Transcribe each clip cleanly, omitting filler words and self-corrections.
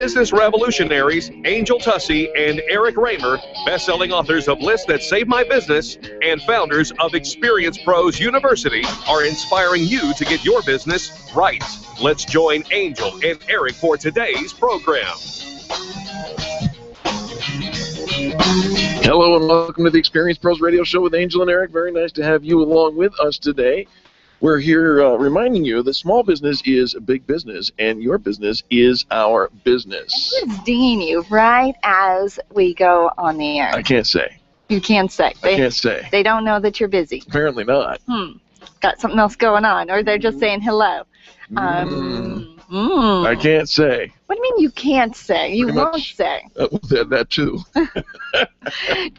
Business revolutionaries Angel Tussey and Eric Raymer, best-selling authors of Lists That Save My Business and founders of Experience Pros University, are inspiring you to get your business right. Let's join Angel and Eric for today's program. Hello and welcome to the Experience Pros Radio Show with Angel and Eric. Very nice to have you along with us today. We're here reminding you that small business is a big business, and your business is our business. It's dinging you right as we go on the air. I can't say. You can't say. I can't say. They don't know that you're busy. Apparently not. Got something else going on, or they're just saying hello. I can't say. What do you mean you can't say? You Pretty won't much, say. That too.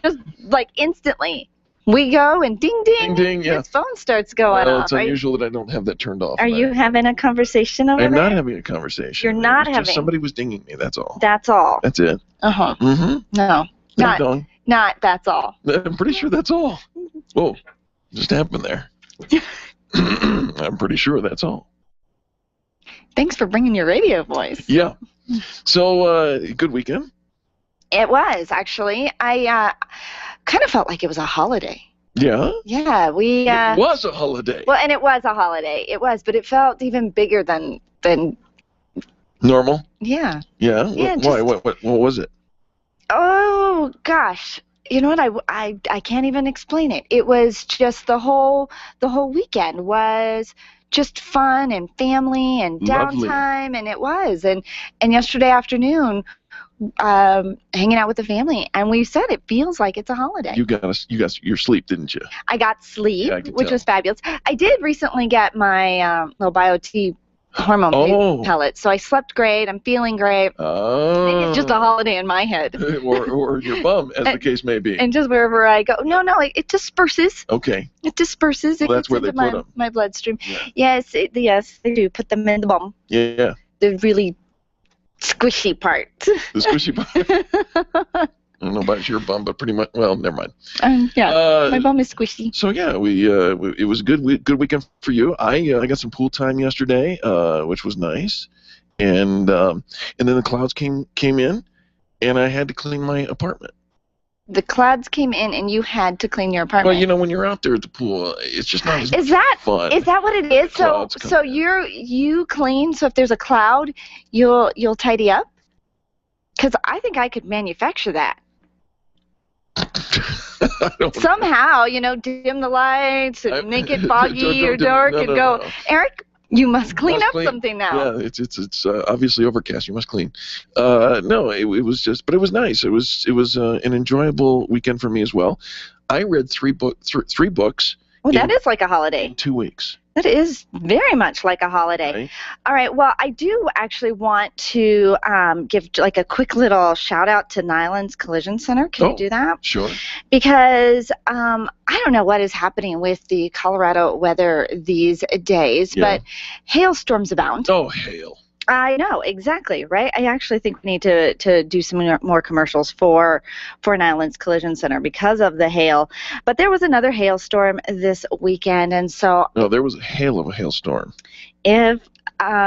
Just like instantly. We go and ding, ding, Ding, ding, yeah. His phone starts going Well, off. it's unusual that I don't have that turned off. Are you having a conversation over I'm there? not having a conversation. You're not It was having. just somebody was dinging me, that's all. That's all. That's it. Uh-huh. Mm-hmm. No. Not, Not that's all. I'm pretty sure that's all. Whoa, just happened there. I'm pretty sure that's all. Thanks for bringing your radio voice. Yeah. So, good weekend? It was, actually. I kind of felt like it was a holiday. Yeah? Yeah, we... It was a holiday. Well, and it was a holiday. It was, but it felt even bigger than Normal? yeah. Yeah? Yeah, Why? What was it? Oh, gosh. You know what? I can't even explain it. It was just the whole weekend was just fun and family and Lovely. downtime, and it was. And yesterday afternoon, hanging out with the family, and we said it feels like it's a holiday. You got your sleep, didn't you? I got sleep, Yeah, I could which tell. was fabulous. I did recently get my little BioT hormone pellets, so I slept great. I'm feeling great. Oh. Maybe it's just a holiday in my head. or your bum, as the case may be. And just wherever I go. No, it disperses. Okay. It disperses. It Well, that's gets where they into put 'em. my bloodstream. Yeah. Yes, they do. Put them in the bum. Yeah. The really squishy part. The squishy bum. I don't know about your bum, but pretty much. Well, never mind. My bum is squishy. So yeah, it was a good weekend for you. I got some pool time yesterday, which was nice, and then the clouds came in, and I had to clean my apartment. The clouds came in, and you had to clean your apartment. Well, you know, when you're out there at the pool, it's just not as fun. Is that what it is? Clouds So come in. you clean. So if there's a cloud, you'll tidy up. Because I think I could manufacture that. I don't know. Somehow, dim the lights and make it foggy or dark and go, no. Eric, you must clean up clean. something now. Yeah, it's obviously overcast. You must clean. No, it was just, but it was nice. It was an enjoyable weekend for me as well. I read three books. Well, that is like a holiday. In 2 weeks. That is very much like a holiday. Right? All right. Well, I do actually want to give like a quick little shout out to Nyland's Collision Center. Can you do that? Sure. Because I don't know what is happening with the Colorado weather these days, but hailstorms abound. Oh, hail. I know, exactly, right? I actually think we need to do some more commercials for Nyland's Collision Center because of the hail. But there was another hailstorm this weekend, and so... No, there was a hail of a hailstorm. If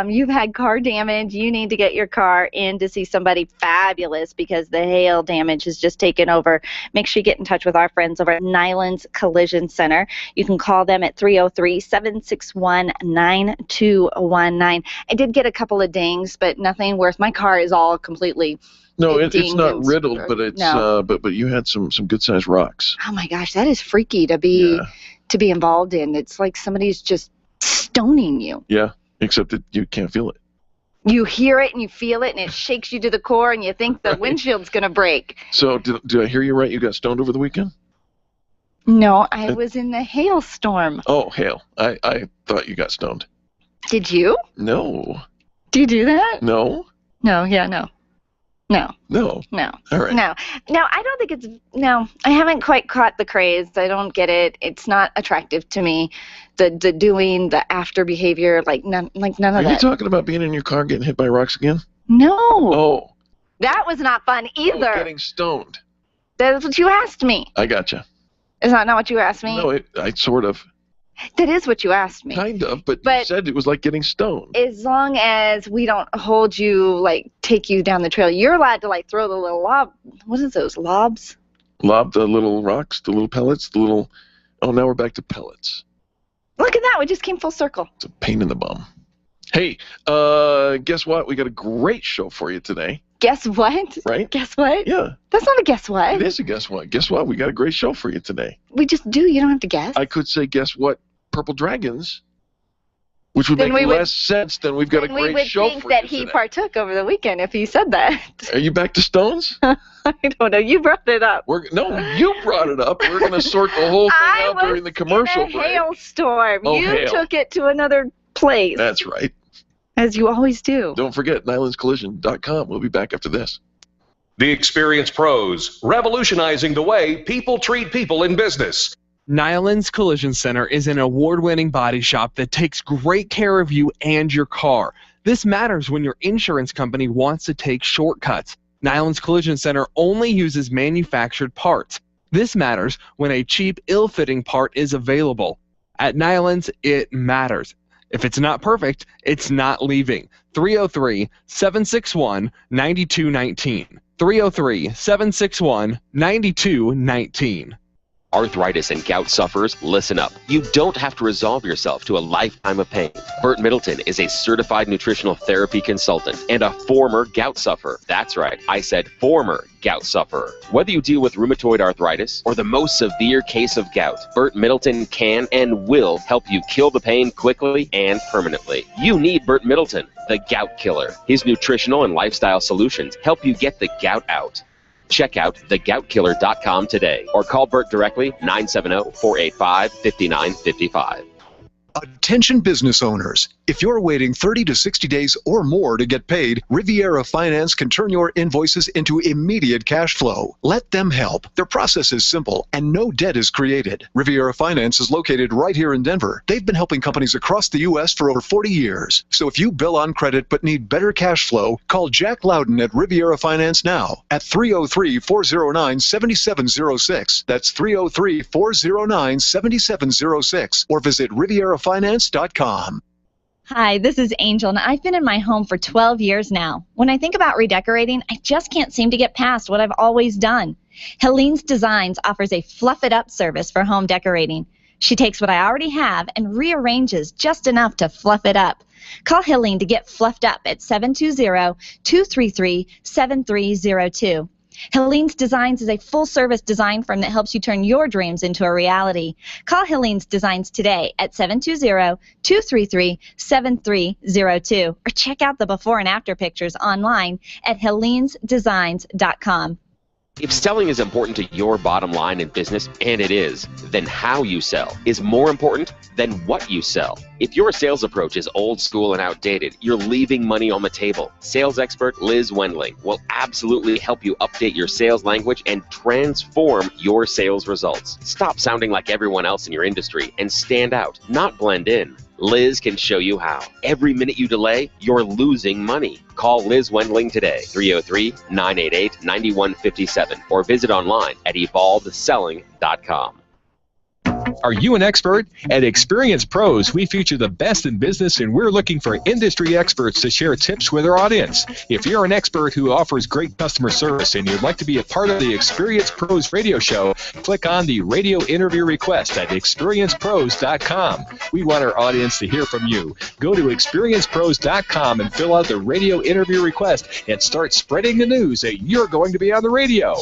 you've had car damage, you need to get your car in to see somebody fabulous because the hail damage has just taken over. Make sure you get in touch with our friends over at Nyland's Collision Center. You can call them at 303-761-9219. I did get a couple of dings, but nothing worse. My car is all completely... No, it's dinged not and riddled, screwed. but it's No. but you had some good sized rocks. Oh my gosh, that is freaky to be involved in. It's like somebody's just stoning you. Yeah, except that you can't feel it. You hear it and you feel it and it shakes you to the core and you think the windshield's going to break. So did I hear you right? You got stoned over the weekend? No, I was in the hailstorm. Oh, hail. I thought you got stoned. Did you? No. Do you do that? No? No, no. No. No. No. All right. No, I don't think I haven't quite caught the craze. I don't get it. It's not attractive to me. The doing, the after behavior, none of that. Are you talking about being in your car getting hit by rocks again? No. Oh. That was not fun either. Getting stoned. That's what you asked me. I gotcha. Is that not what you asked me? No, I sort of. That is what you asked me. Kind of, but you said it was like getting stoned. As long as we don't hold you, like, take you down the trail, you're allowed to, like, throw the little what is those, lobs? Lob the little rocks, the little pellets, the little... Oh, now we're back to pellets. Look at that. We just came full circle. It's a pain in the bum. Hey, guess what? We got a great show for you today. Guess what? Right? Guess what? Yeah. That's not a guess what. It is a guess what. Guess what? We got a great show for you today. We just do. You don't have to guess. I could say, guess what? Purple Dragons, which would make less sense than we've got a great show for you today. We would think that he partook over the weekend if he said that. Are you back to Stones? I don't know. You brought it up. No, you brought it up. We're going to sort the whole thing out during the commercial break. Hailstorm. Oh, you took it to another place. That's right. As you always do. Don't forget, NylandsCollision.com. We'll be back after this. The Experience Pros, revolutionizing the way people treat people in business. Nyland's Collision Center is an award-winning body shop that takes great care of you and your car. This matters when your insurance company wants to take shortcuts. Nyland's Collision Center only uses manufactured parts. This matters when a cheap, ill-fitting part is available. At Nyland's, it matters. If it's not perfect, it's not leaving. 303-761-9219. 303-761-9219. Arthritis and gout sufferers, listen up. You don't have to resolve yourself to a lifetime of pain. Burt Middleton is a certified nutritional therapy consultant and a former gout sufferer. That's right, I said former gout sufferer. Whether you deal with rheumatoid arthritis or the most severe case of gout, Burt Middleton can and will help you kill the pain quickly and permanently. You need Burt Middleton, the gout killer. His nutritional and lifestyle solutions help you get the gout out. Check out thegoutkiller.com today or call Burt directly 970-485-5955. Attention business owners. If you're waiting 30 to 60 days or more to get paid, Riviera Finance can turn your invoices into immediate cash flow. Let them help. Their process is simple and no debt is created. Riviera Finance is located right here in Denver. They've been helping companies across the U.S. for over 40 years. So if you bill on credit but need better cash flow, call Jack Loudon at Riviera Finance now at 303-409-7706. That's 303-409-7706 or visit RivieraFinance.com. Hi, this is Angel, and I've been in my home for 12 years now. When I think about redecorating, I just can't seem to get past what I've always done. Helene's Designs offers a Fluff It Up service for home decorating. She takes what I already have and rearranges just enough to fluff it up. Call Helene to get fluffed up at 720-233-7302. Helene's Designs is a full-service design firm that helps you turn your dreams into a reality. Call Helene's Designs today at 720-233-7302 or check out the before and after pictures online at helenesdesigns.com. If selling is important to your bottom line in business, and it is, then how you sell is more important than what you sell. If your sales approach is old school and outdated, you're leaving money on the table. Sales expert Liz Wendling will absolutely help you update your sales language and transform your sales results. Stop sounding like everyone else in your industry and stand out, not blend in. Liz can show you how. Every minute you delay, you're losing money. Call Liz Wendling today, 303-988-9157, or visit online at evolvedselling.com. Are you an expert? At Experience Pros, we feature the best in business, and we're looking for industry experts to share tips with our audience. If you're an expert who offers great customer service and you'd like to be a part of the Experience Pros radio show, click on the radio interview request at experiencepros.com. We want our audience to hear from you. Go to experiencepros.com and fill out the radio interview request and start spreading the news that you're going to be on the radio.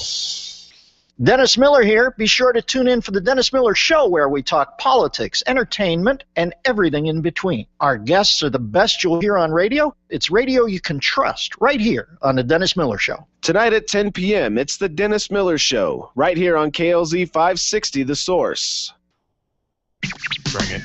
Dennis Miller here. Be sure to tune in for the Dennis Miller Show, where we talk politics, entertainment, and everything in between. Our guests are the best you'll hear on radio. It's radio you can trust right here on the Dennis Miller Show. Tonight at 10 p.m., it's the Dennis Miller Show, right here on KLZ 560, The Source. Bring it.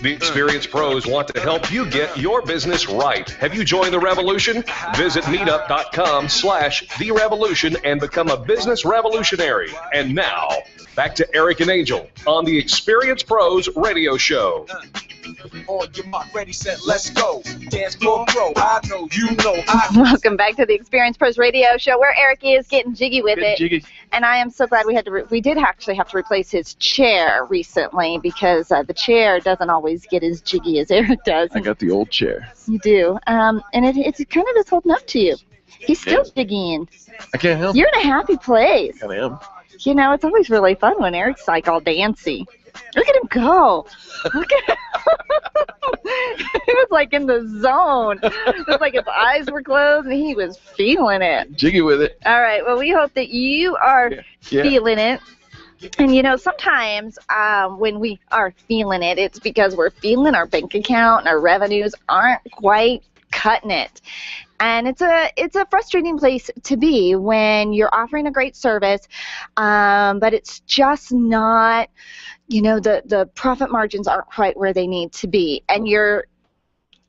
The Experience Pros want to help you get your business right. Have you joined the revolution? Visit meetup.com/therevolution and become a business revolutionary. And now, back to Eric and Angel on the Experience Pros radio show. On your mark, ready, set, let's go. Dance floor pro, I know, you know, Welcome back to the Experience Pros Radio Show, where Eric is getting jiggy with it. Jiggy. And I am so glad we did actually have to replace his chair recently, because the chair doesn't always get as jiggy as Eric does. I got the old chair. You do. And it's kind of is holding up to you. He's still jiggying. I can't help. You're in a happy place. I am. You know, it's always really fun when Eric's like all dancy. Look at him go. Look at him. He was like in the zone. It was like his eyes were closed and he was feeling it. Jiggy with it. All right. Well, we hope that you are feeling it. And, you know, sometimes when we are feeling it, it's because we're feeling our bank account and our revenues aren't quite cutting it. And it's a frustrating place to be when you're offering a great service, but it's just not, you know, the profit margins aren't quite where they need to be. And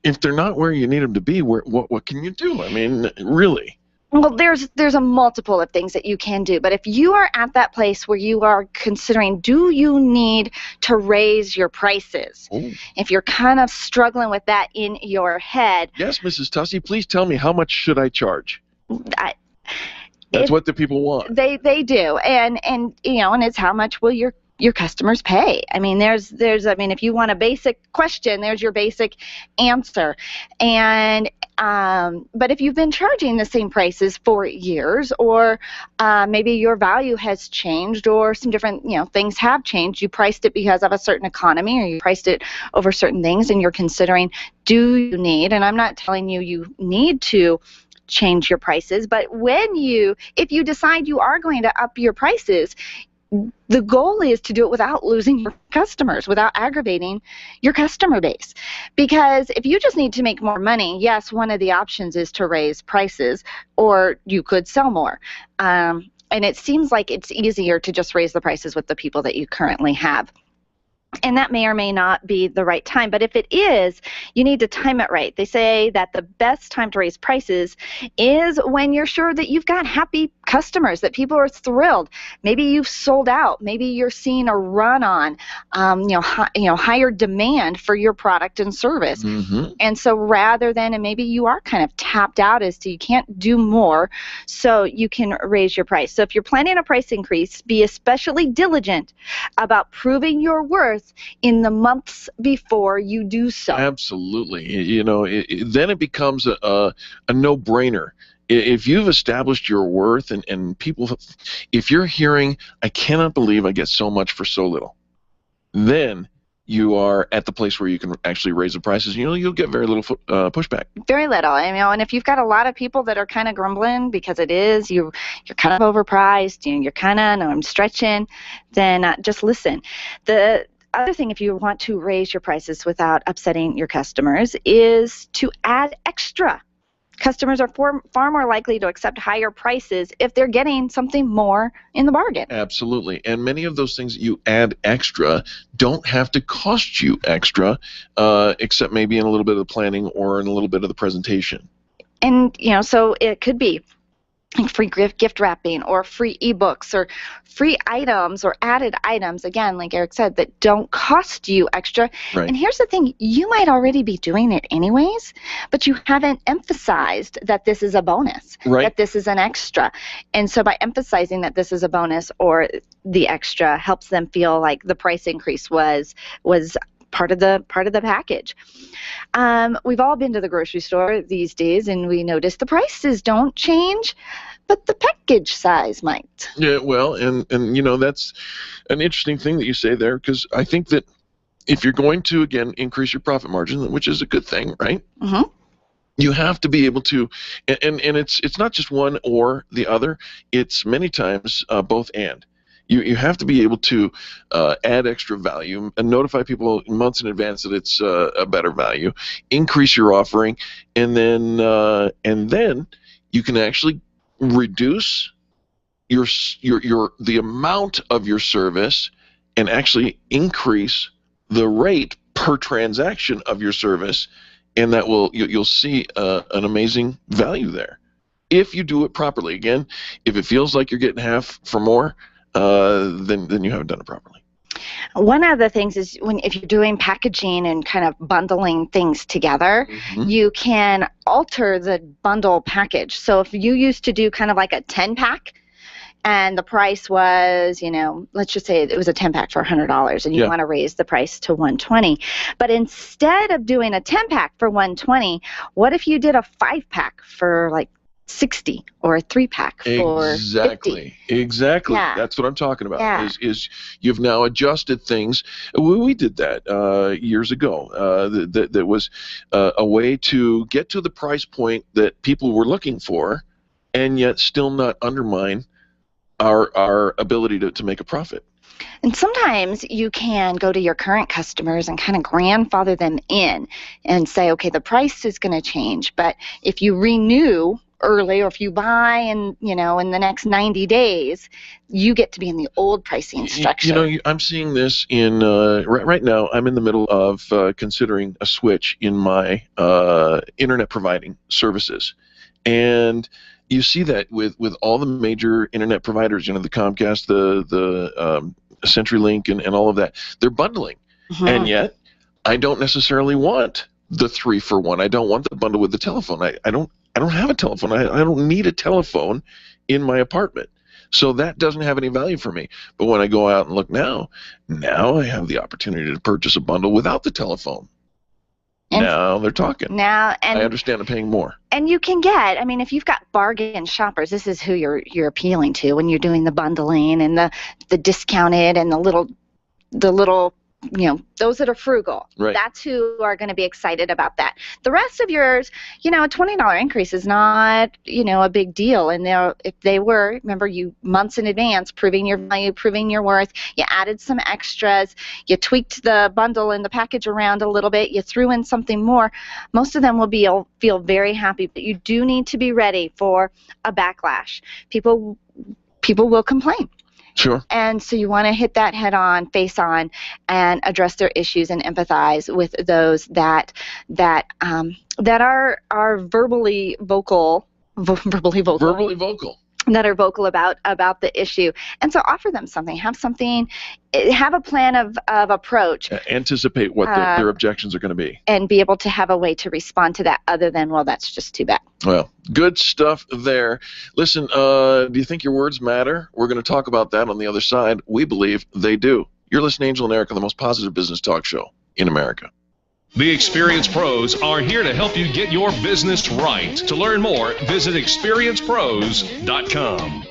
if they're not where you need them to be, what can you do? I mean, really. Well, there's a multiple of things that you can do, but if you are at that place where you are considering, do you need to raise your prices? Ooh. If you're kind of struggling with that in your head. Yes, Mrs. Tussey, please tell me, how much should I charge? That's what the people want. They do, and you know, and it's how much will your customers pay. I mean, there's if you want a basic question, there's your basic answer. And but if you've been charging the same prices for years, or maybe your value has changed, or some different, you know, things have changed, you priced it because of a certain economy, or you priced it over certain things, and you're considering, do you need, and I'm not telling you need to change your prices, but if you decide you are going to up your prices, the goal is to do it without losing your customers, without aggravating your customer base. Because if you just need to make more money, yes, one of the options is to raise prices, or you could sell more. And it seems like it's easier to just raise the prices with the people that you currently have. And that may or may not be the right time. But if it is, you need to time it right. They say that the best time to raise prices is when you're sure that you've got happy customers, that people are thrilled. Maybe you've sold out. Maybe you're seeing a run on, higher demand for your product and service. Mm-hmm. And so rather than, and maybe you are kind of tapped out as to you can't do more, so you can raise your price. So if you're planning a price increase, be especially diligent about proving your worth in the months before you do so. Absolutely. You know, then it becomes a no-brainer. If you've established your worth, and people, if you're hearing, I cannot believe I get so much for so little, then you are at the place where you can actually raise the prices. You know, you'll get very little pushback. Very little. You know, and if you've got a lot of people that are kind of grumbling because you're kind of overpriced, you're kind of, no, I'm stretching, then just listen. The other thing, if you want to raise your prices without upsetting your customers, is to add extra. Customers are far more likely to accept higher prices if they're getting something more in the bargain. Absolutely. And many of those things that you add extra don't have to cost you extra, except maybe in a little bit of the planning or in a little bit of the presentation. And, you know, so it could be free gift wrapping, or free ebooks, or free items, or added items, again, like Eric said, that don't cost you extra. Right. And here's the thing, you might already be doing it anyways, but you haven't emphasized that this is a bonus, right, that this is an extra. And so by emphasizing that this is a bonus or the extra helps them feel like the price increase was part of the package. We've all been to the grocery store these days, and we notice the prices don't change, but the package size might. Yeah, well, and you know, that's an interesting thing that you say there, because I think that if you're going to, again, increase your profit margin, which is a good thing, right? Mm-hmm. You have to be able to, and it's not just one or the other. It's many times both and. You have to be able to add extra value and notify people months in advance that it's a better value, increase your offering, and then you can actually reduce the amount of your service and actually increase the rate per transaction of your service, and that you'll see an amazing value there if you do it properly. Again, if it feels like you're getting half for more, then you haven't done it properly. One of the things is if you're doing packaging and kind of bundling things together, you can alter the bundle package. So if you used to do kind of like a 10-pack, and the price was, let's just say it was a 10-pack for $100, and you want to raise the price to $120. But instead of doing a 10-pack for $120, what if you did a 5-pack for like $60 or a 3-pack for $50? Exactly. Yeah. That's what I'm talking about. Yeah. Is you've now adjusted things. We did that years ago. That was a way to get to the price point that people were looking for, and yet still not undermine our ability to make a profit. And sometimes you can go to your current customers and kind of grandfather them in and say, okay, the price is going to change, but if you renew early, or if you buy in the next 90 days, you get to be in the old pricing structure. I'm seeing this in right now. I'm in the middle of considering a switch in my internet providing services, and you see that with all the major internet providers, the Comcast, the CenturyLink, and all of that. They're bundling, and yet I don't necessarily want the 3-for-1. I don't want the bundle with the telephone. I don't have a telephone. I don't need a telephone in my apartment. So that doesn't have any value for me. But when I go out and look now I have the opportunity to purchase a bundle without the telephone. And now they're talking. I understand I'm paying more. And you can get, if you've got bargain shoppers, this is who you're appealing to when you're doing the bundling and the discounted and the little those that are frugal. Right. That's who are going to be excited about that. The rest of yours, a $20 increase is not, a big deal. And if they were, remember, you months in advance, proving your value, proving your worth, you added some extras, you tweaked the bundle and the package around a little bit, you threw in something more, most of them will feel very happy. But you do need to be ready for a backlash. People will complain. Sure. And so you want to hit that head on, face on, and address their issues and empathize with those that are verbally vocal. That are vocal about the issue. And so offer them something. Have a plan of approach. Anticipate what their objections are going to be. And be able to have a way to respond to that other than, well, that's just too bad. Well, good stuff there. Listen, do you think your words matter? We're going to talk about that on the other side. We believe they do. You're listening to Angel and Eric on the most positive business talk show in America. The Experience Pros are here to help you get your business right. To learn more, visit experiencepros.com.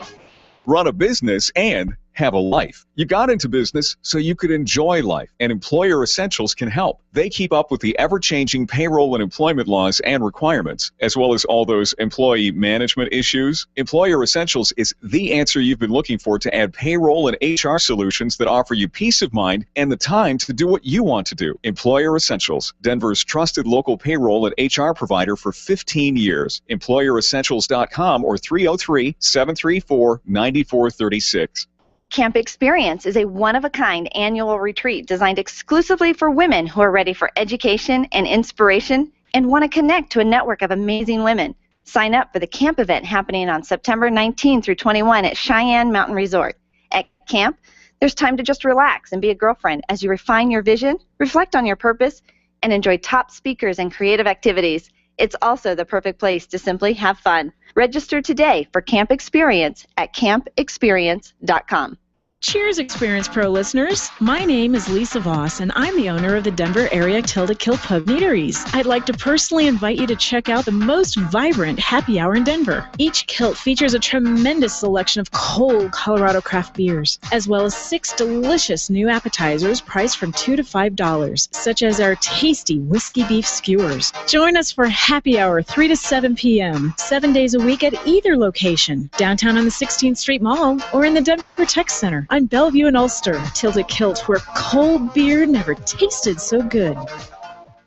Run a business and have a life. You got into business so you could enjoy life, and Employer Essentials can help. They keep up with the ever-changing payroll and employment laws and requirements, as well as all those employee management issues. Employer Essentials is the answer you've been looking for to add payroll and HR solutions that offer you peace of mind and the time to do what you want to do. Employer Essentials, Denver's trusted local payroll and HR provider for 15 years. EmployerEssentials.com or 303-734-9436. Camp Experience is a one-of-a-kind annual retreat designed exclusively for women who are ready for education and inspiration and want to connect to a network of amazing women. Sign up for the camp event happening on September 19 through 21 at Cheyenne Mountain Resort. At camp, there's time to just relax and be a girlfriend as you refine your vision, reflect on your purpose, and enjoy top speakers and creative activities. It's also the perfect place to simply have fun. Register today for Camp Experience at campexperience.com. Cheers, Experience Pro listeners. My name is Lisa Voss, and I'm the owner of the Denver area Tilda Kilt Pub and Eateries. I'd like to personally invite you to check out the most vibrant happy hour in Denver. Each kilt features a tremendous selection of cold Colorado craft beers, as well as 6 delicious new appetizers priced from $2 to $5, such as our tasty whiskey beef skewers. Join us for happy hour 3 to 7 p.m., 7 days a week at either location, downtown on the 16th Street Mall or in the Denver Tech Center on Bellevue and Ulster. Tilda Kilt, where cold beer never tasted so good.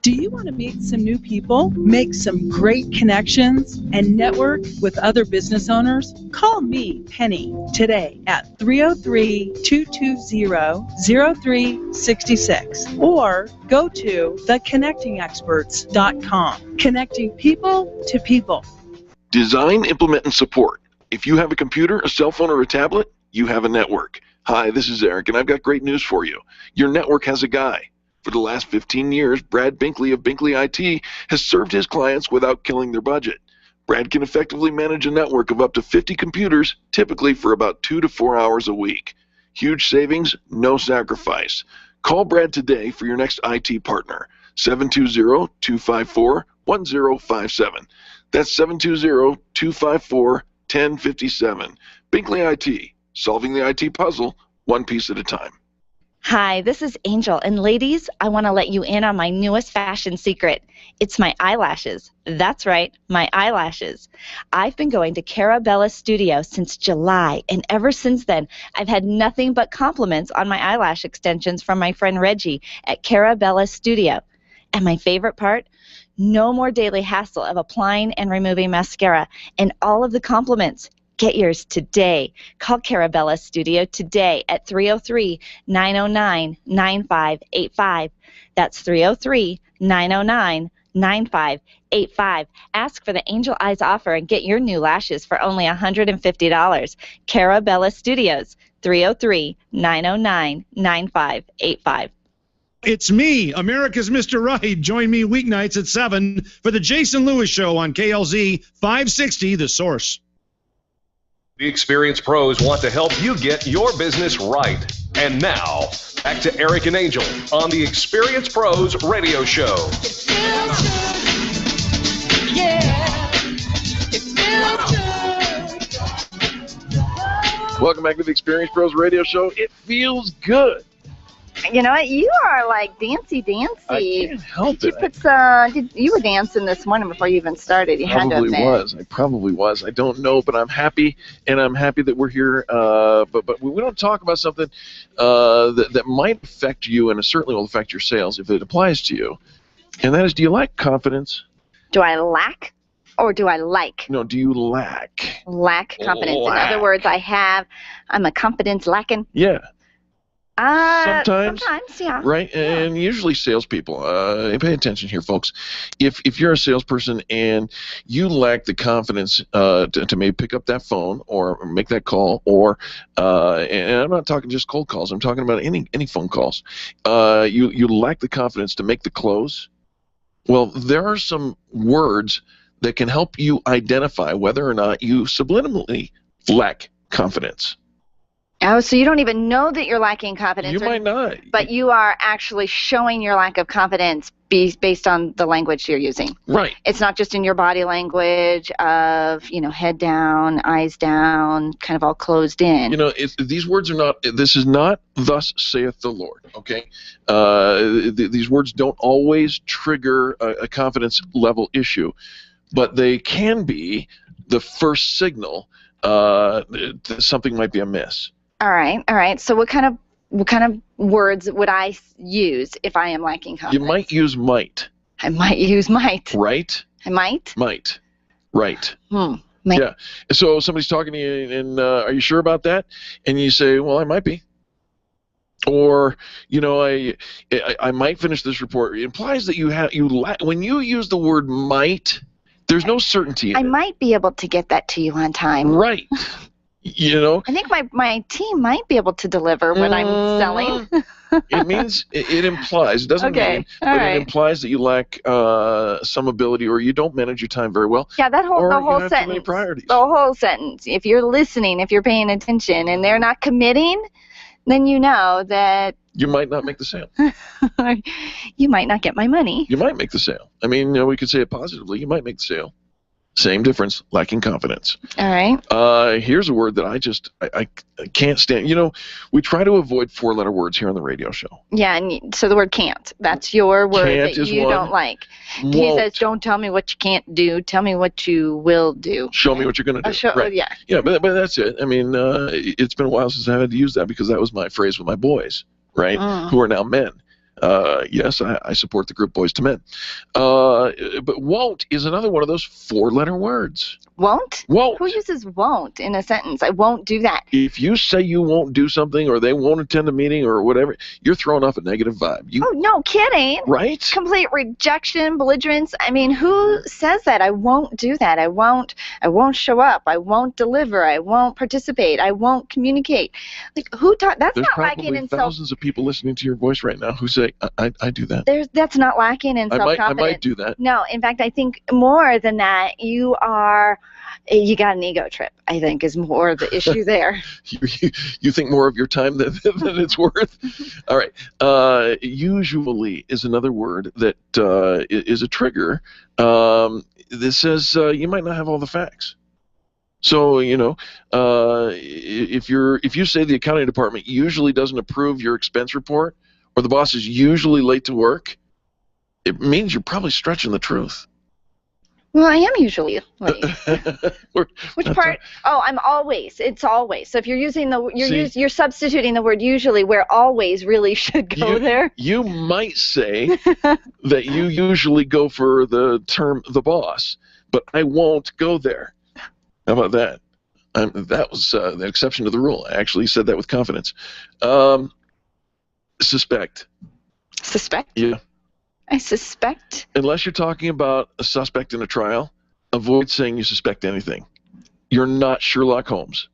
Do you want to meet some new people, make some great connections, and network with other business owners? Call me, Penny, today at 303-220-0366 or go to theconnectingexperts.com. Connecting people to people. Design, implement, and support. If you have a computer, a cell phone, or a tablet, you have a network. Hi, this is Eric, and I've got great news for you. Your network has a guy. For the last 15 years, Brad Binkley of Binkley IT has served his clients without killing their budget. Brad can effectively manage a network of up to 50 computers, typically for about 2 to 4 hours a week. Huge savings, no sacrifice. Call Brad today for your next IT partner. 720-254-1057. That's 720-254-1057. Binkley IT, solving the IT puzzle one piece at a time. Hi, this is Angel, and ladies, I want to let you in on my newest fashion secret. It's my eyelashes. That's right, my eyelashes. I've been going to Carabella Studio since July, and ever since then, I've had nothing but compliments on my eyelash extensions from my friend Reggie at Carabella Studio. And my favorite part? No more daily hassle of applying and removing mascara, and all of the compliments. Get yours today. Call Carabella Studio today at 303-909-9585. That's 303-909-9585. Ask for the Angel Eyes offer and get your new lashes for only $150. Carabella Studios, 303-909-9585. It's me, America's Mr. Right. Join me weeknights at 7 for the Jason Lewis Show on KLZ 560, The Source. The experienced pros want to help you get your business right. And now, back to Eric and Angel on the Experienced Pros Radio Show. Welcome back to the Experienced Pros Radio Show. It feels good. You know what? You are like dancy. I can't help Did you put you were dancing this morning before you even started. You had to admit. I probably was. I don't know, but I'm happy, and I'm happy that we're here. But we don't talk about something that might affect you, and it certainly will affect your sales if it applies to you. And that is, do you lack confidence? Do I lack? Or do I like? No, do you lack? Lack confidence. In other words, I'm a confidence lacking. Yeah. Sometimes, yeah. Right, and usually salespeople, pay attention here, folks. If you're a salesperson and you lack the confidence to maybe pick up that phone or make that call, or and I'm not talking just cold calls, I'm talking about any phone calls. You lack the confidence to make the close. Well, there are some words that can help you identify whether or not you subliminally lack confidence. Oh, so you don't even know that you're lacking confidence. You might not. But you are actually showing your lack of confidence based on the language you're using. Right. It's not just in your body language of, head down, eyes down, kind of all closed in. These words are not, this is not thus saith the Lord, okay? These words don't always trigger a confidence level issue, but they can be the first signal that something might be amiss. All right. So what kind of words would I use if I am lacking confidence? You might use might. I might use might. Right? I might? Might. Right. Might. Yeah. So somebody's talking to you, and are you sure about that? And you say, well, I might be. Or, I might finish this report. It implies that when you use the word might, there's no certainty in it. I might be able to get that to you on time. Right. I think my team might be able to deliver what I'm selling. It means, it implies, it doesn't mean, but it implies that you lack some ability or you don't manage your time very well. Yeah, the whole have sentence. Too many priorities. The whole sentence. If you're listening, if you're paying attention, and they're not committing, then you know that you might not make the sale. You might not get my money. You might make the sale. I mean, we could say it positively. You might make the sale. Same difference, lacking confidence. All right. Here's a word that I can't stand. We try to avoid four-letter words here on the radio show. Yeah, and so the word can't. That's your word can't that you don't like. Won't. He says, don't tell me what you can't do. Tell me what you will do. Show me what you're going to do. Right. Yeah. Yeah, but that's it. I mean, it's been a while since I had to use that because that was my phrase with my boys, right, who are now men. Yes, I support the group Boys to Men. But won't is another one of those four-letter words. Won't? Won't. Who uses won't in a sentence? I won't do that. If you say you won't do something or they won't attend a meeting or whatever, you're throwing off a negative vibe. Oh, no kidding. Right? Complete rejection, belligerence. I mean, who says that? I won't do that. I won't I won't show up. I won't deliver. I won't participate. I won't communicate. Like, who taught? That's There's not lacking probably in thousands of people listening to your voice right now who say, I do that. That's not lacking in self-confidence. I might do that. No, in fact, I think more than that, you got an ego trip, I think, is more the issue there. You think more of your time than it's worth? All right. Usually is another word that is a trigger that says you might not have all the facts. So, if you say the accounting department usually doesn't approve your expense report, or the boss is usually late to work, it means you're probably stretching the truth. Well, I am usually late. Which part? Oh, I'm always. It's always. So if you're using you're substituting the word usually where always really should go there. You might say that you usually go for the term the boss, but I won't go there. How about that? That was the exception to the rule. I actually said that with confidence. Suspect. Suspect? Yeah. I suspect. Unless you're talking about a suspect in a trial, avoid saying you suspect anything. You're not Sherlock Holmes.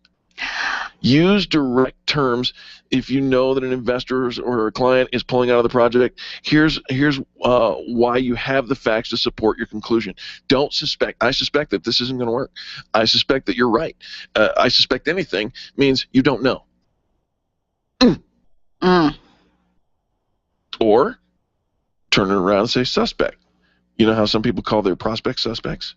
Use direct terms if you know that an investor or a client is pulling out of the project. Here's why you have the facts to support your conclusion. Don't suspect. I suspect that this isn't going to work. I suspect that you're right. I suspect anything means you don't know. Or turn it around and say suspect. You know how some people call their prospects suspects?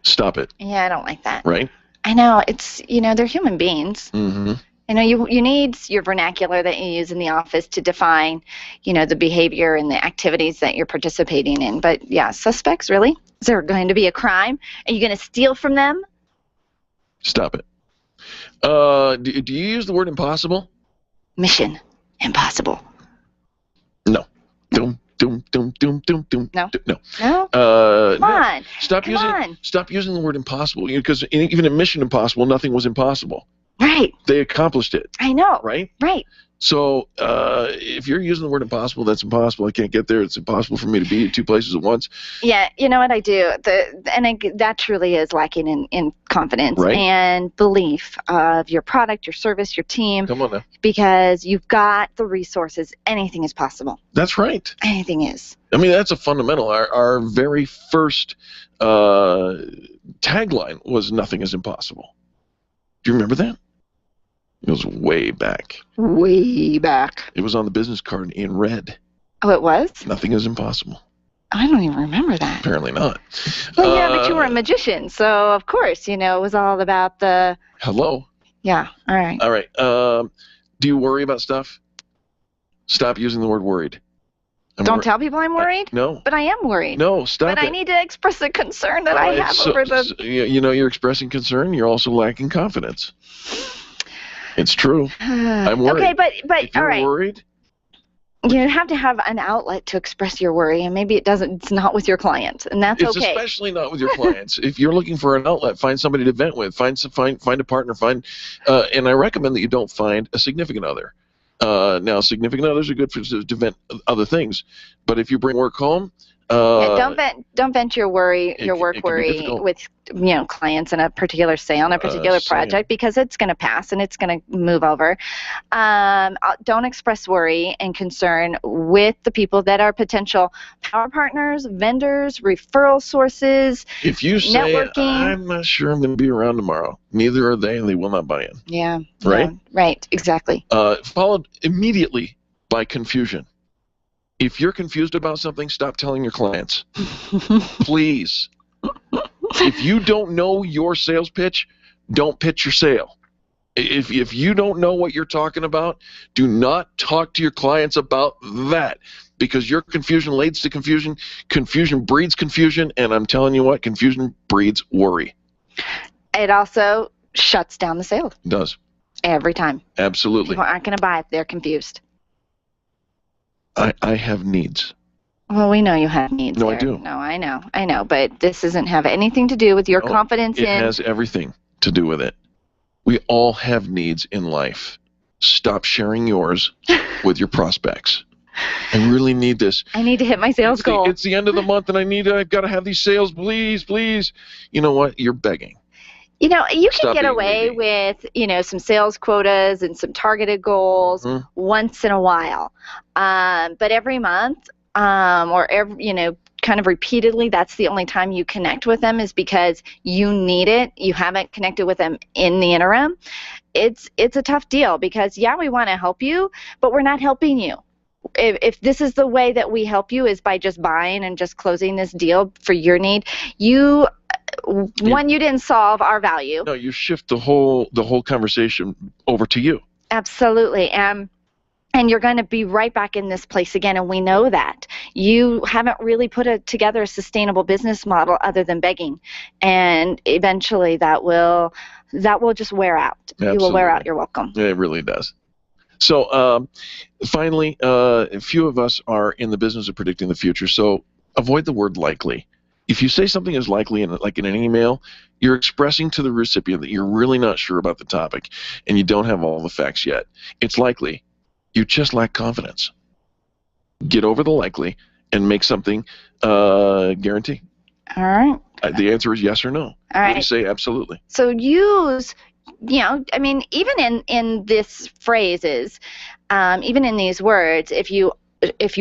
Stop it. Yeah, I don't like that. Right? I know. It's, they're human beings. Mm-hmm. I know you need your vernacular that you use in the office to define, the behavior and the activities that you're participating in. But, yeah, suspects, really? Is there going to be a crime? Are you going to steal from them? Stop it. Do you use the word impossible? Mission impossible. No. Doom. No. No. No? Come on. Stop using the word impossible, because even in Mission Impossible, nothing was impossible. Right. They accomplished it. I know. Right? Right. So if you're using the word impossible, that's impossible. I can't get there. It's impossible for me to be at two places at once. Yeah, you know what I do? That truly is lacking in confidence and belief of your product, your service, your team. Come on now. Because you've got the resources. Anything is possible. That's right. Anything is. I mean, that's a fundamental. Our very first tagline was "Nothing is impossible." Do you remember that? It was way back. Way back. It was on the business card in red. Oh, it was? Nothing is impossible. I don't even remember that. Apparently not. Well, yeah, but you were a magician, so of course, it was all about the... Hello? Yeah, all right. All right. Do you worry about stuff? Stop using the word worried. Don't tell people I'm worried? No. But I am worried. No, stop it. But I need to express the concern that I have over the... You're expressing concern. You're also lacking confidence. It's true. I'm worried. Okay, but if you're all right. worried? You have to have an outlet to express your worry, and maybe it's not with your client, and that's it's okay. It's especially not with your clients. If you're looking for an outlet, find somebody to vent with. Find a partner. And I recommend that you don't find a significant other. Now, significant others are good to vent other things, but if you bring work home, don't vent your work worry with clients in a particular sale, on a particular project, because it's going to pass and it's going to move over. Don't express worry and concern with the people that are potential power partners, vendors, referral sources. If you say, networking. I'm not sure I'm going to be around tomorrow, neither are they, and they will not buy in. Yeah. Right? Yeah, right, exactly. Followed immediately by confusion. If you're confused about something, stop telling your clients. Please. If you don't know your sales pitch, don't pitch your sale. If you don't know what you're talking about, do not talk to your clients about that, because your confusion leads to confusion. Confusion breeds confusion, and I'm telling you what, confusion breeds worry. It also shuts down the sale. It does. Every time. Absolutely. People aren't going to buy if they're confused. I have needs. Well, we know you have needs. No, there. I do. No, I know, but this doesn't have anything to do with your confidence in... It has everything to do with it. We all have needs in life. Stop sharing yours with your prospects. I really need this. I need to hit my sales goal. It's the end of the month, and I've got to have these sales, please, please. You know what? You're begging. You know, you can Stop get being away needy. with, some sales quotas and some targeted goals once in a while. But every month, or every, kind of repeatedly, that's the only time you connect with them is because you need it. You haven't connected with them in the interim. It's a tough deal because, yeah, we want to help you, but we're not helping you. If this is the way that we help you is by just buying and just closing this deal for your need, you didn't solve our value. No, you shift the whole conversation over to you. Absolutely. And you're going to be right back in this place again, and we know that. You haven't really put together a sustainable business model other than begging, and eventually that will just wear out. Absolutely. You will wear out your welcome. Yeah, it really does. So finally, a few of us are in the business of predicting the future, so avoid the word likely. If you say something is likely, like in an email, you're expressing to the recipient that you're really not sure about the topic and you don't have all the facts yet. It's likely. You just lack confidence. Get over the likely and make something guarantee. All right. The answer is yes or no. All right. Really say absolutely. So use, even in this phrases, even in these words, if you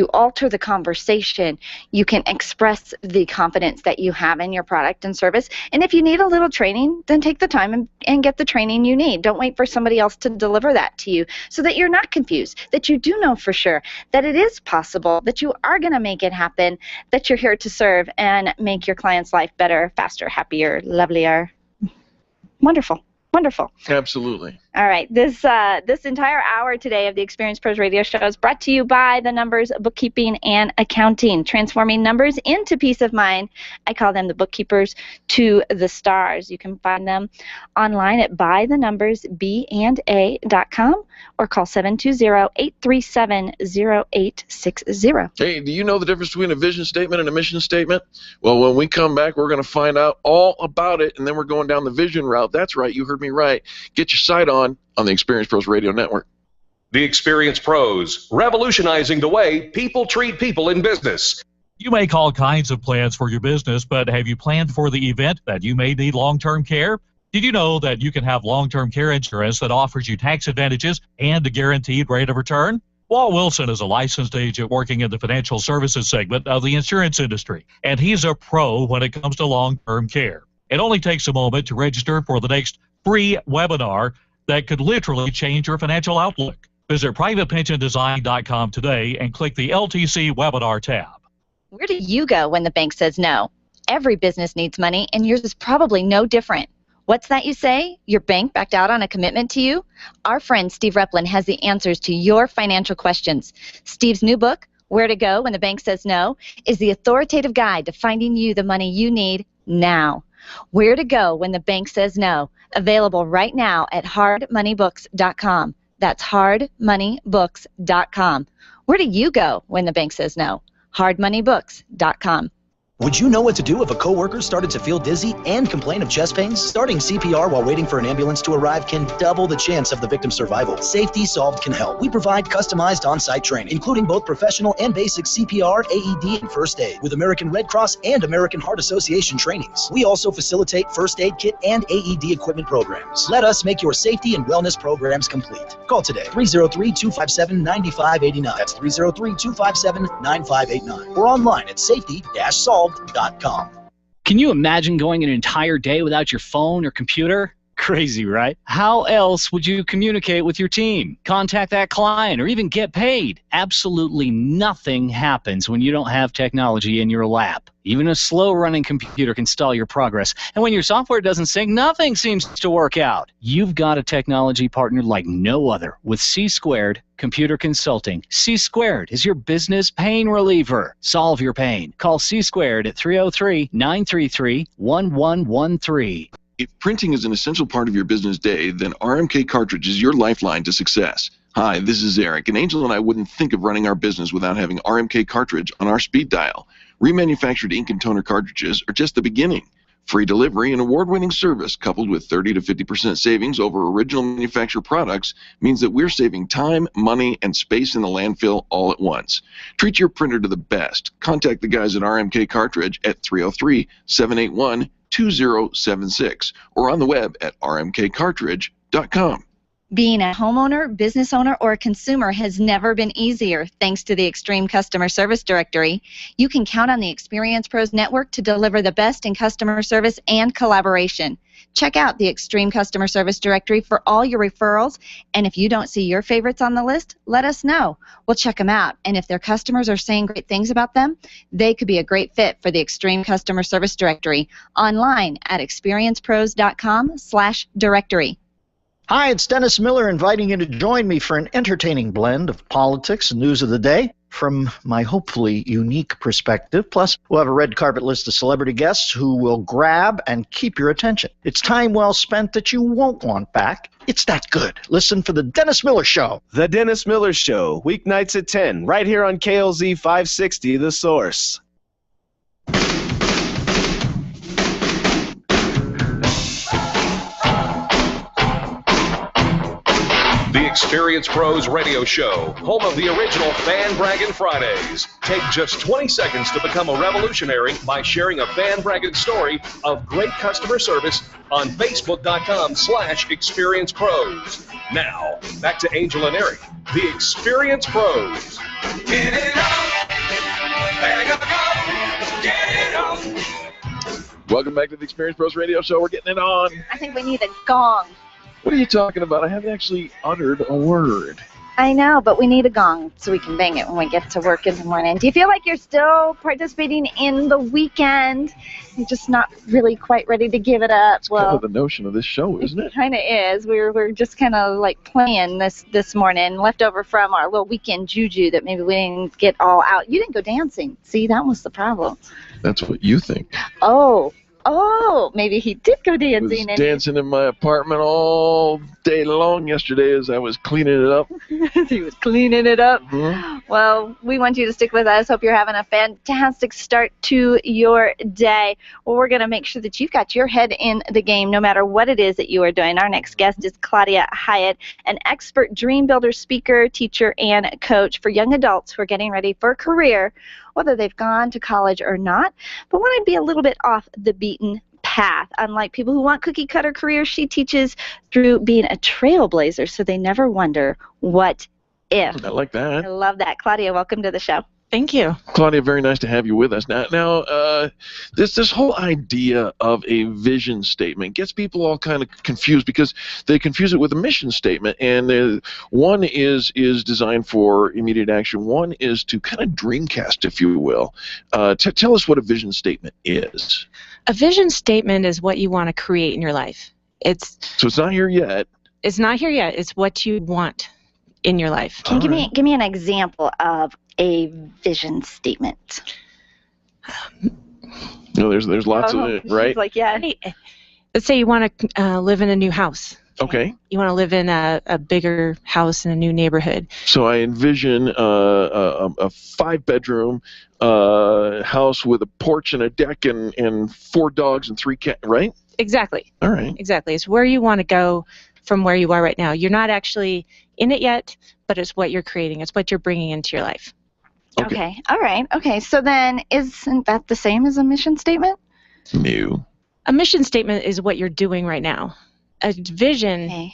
alter the conversation, you can express the confidence that you have in your product and service. And if you need a little training, then take the time and get the training you need. Don't wait for somebody else to deliver that to you so that you're not confused, that you do know for sure that it is possible, that you are going to make it happen, that you're here to serve and make your client's life better, faster, happier, lovelier. Wonderful. Wonderful. Absolutely. All right. This entire hour today of the Experience Pros Radio Show is brought to you by the Numbers Bookkeeping and Accounting, transforming numbers into peace of mind. I call them the bookkeepers to the stars. You can find them online at bythenumbersbanda.com or call 720-837-0860. Hey, do you know the difference between a vision statement and a mission statement? Well, when we come back, we're going to find out all about it, and then we're going down the vision route. That's right. You heard me right. Get your sight on the Experience Pros Radio Network. The Experience Pros, revolutionizing the way people treat people in business. You make all kinds of plans for your business, but have you planned for the event that you may need long-term care? Did you know that you can have long-term care insurance that offers you tax advantages and a guaranteed rate of return? Walt Wilson is a licensed agent working in the financial services segment of the insurance industry, and he's a pro when it comes to long-term care. It only takes a moment to register for the next free webinar that could literally change your financial outlook. Visit privatepensiondesign.com today and click the LTC webinar tab. Where do you go when the bank says no? Every business needs money, and yours is probably no different. What's that you say? Your bank backed out on a commitment to you? Our friend Steve Replin has the answers to your financial questions. Steve's new book, Where to Go When the Bank Says No, is the authoritative guide to finding you the money you need now. Where to Go When the Bank Says No, available right now at hardmoneybooks.com. That's hardmoneybooks.com. Where do you go when the bank says no? hardmoneybooks.com. Would you know what to do if a coworker started to feel dizzy and complain of chest pains? Starting CPR while waiting for an ambulance to arrive can double the chance of the victim's survival. Safety Solved can help. We provide customized on-site training, including both professional and basic CPR, AED, and first aid, with American Red Cross and American Heart Association trainings. We also facilitate first aid kit and AED equipment programs. Let us make your safety and wellness programs complete. Call today, 303-257-9589. That's 303-257-9589. Or online at safety-solved.com. Can you imagine going an entire day without your phone or computer? Crazy, right? How else would you communicate with your team, contact that client, or even get paid? Absolutely nothing happens when you don't have technology in your lap. Even a slow-running computer can stall your progress. And when your software doesn't sync, nothing seems to work out. You've got a technology partner like no other with C-Squared Computer Consulting. C-Squared is your business pain reliever. Solve your pain. Call C-Squared at 303-933-1113. If printing is an essential part of your business day, then RMK Cartridge is your lifeline to success. Hi, this is Eric, and Angel and I wouldn't think of running our business without having RMK Cartridge on our speed dial. Remanufactured ink and toner cartridges are just the beginning. Free delivery and award-winning service coupled with 30 to 50% savings over original manufacturer products means that we're saving time, money, and space in the landfill all at once. Treat your printer to the best. Contact the guys at RMK Cartridge at 303-781-2076 or on the web at rmkcartridge.com. Being a homeowner, business owner, or a consumer has never been easier thanks to the Extreme Customer Service Directory. You can count on the Experience Pros Network to deliver the best in customer service and collaboration. Check out the Extreme Customer Service Directory for all your referrals, and if you don't see your favorites on the list, let us know. We'll check them out, and if their customers are saying great things about them, they could be a great fit for the Extreme Customer Service Directory. Online at experiencepros.com/directory. Hi, it's Dennis Miller inviting you to join me for an entertaining blend of politics and news of the day from my hopefully unique perspective. Plus, we'll have a red carpet list of celebrity guests who will grab and keep your attention. It's time well spent that you won't want back. It's that good. Listen for The Dennis Miller Show. The Dennis Miller Show, weeknights at 10, right here on KLZ 560, The Source. The Experience Pros Radio Show, home of the original Fan Braggin' Fridays. Take just 20 seconds to become a revolutionary by sharing a fan bragging story of great customer service on Facebook.com/Experience Pros. Now, back to Angel and Eric, the Experience Pros. Get it on. Bag up go. Get it on. Welcome back to the Experience Pros Radio Show. We're getting it on. I think we need a gong. What are you talking about? I haven't actually uttered a word. I know, but we need a gong so we can bang it when we get to work in the morning. Do you feel like you're still participating in the weekend? You're just not really quite ready to give it up. It's kind of the notion of this show, isn't it? It kind of is. We're just kind of like playing this morning, left over from our little weekend juju that maybe we didn't get all out. You didn't go dancing. See, that was the problem. That's what you think. Oh, maybe he did go dancing. I was dancing in my apartment all day long yesterday as I was cleaning it up. He was cleaning it up. Mm-hmm. Well, we want you to stick with us. Hope you're having a fantastic start to your day. Well, we're going to make sure that you've got your head in the game no matter what it is that you are doing. Our next guest is Claudia Hyatt, an expert dream builder, speaker, teacher, and coach for young adults who are getting ready for a career, whether they've gone to college or not, but want to be a little bit off the beaten path. Unlike people who want cookie-cutter careers, she teaches through being a trailblazer so they never wonder what if. I like that. I love that. Claudia, welcome to the show. Thank you. Claudia, very nice to have you with us. Now, this whole idea of a vision statement gets people all kind of confused because they confuse it with a mission statement. And one is designed for immediate action. One is to kind of dreamcast, if you will. Tell us what a vision statement is. A vision statement is what you want to create in your life. So it's not here yet. It's not here yet. It's what you want in your life. Can you give me an example of a vision statement? No, there's lots of it, right? Like, yeah. Let's say you want to live in a new house. Okay. You want to live in a bigger house in a new neighborhood. So I envision a 5-bedroom house with a porch and a deck and 4 dogs and 3 cats, right? Exactly. All right. Exactly. It's where you want to go from where you are right now. You're not actually in it yet, but it's what you're creating. It's what you're bringing into your life. Okay. All right. Okay. So then isn't that the same as a mission statement? No. A mission statement is what you're doing right now. A vision,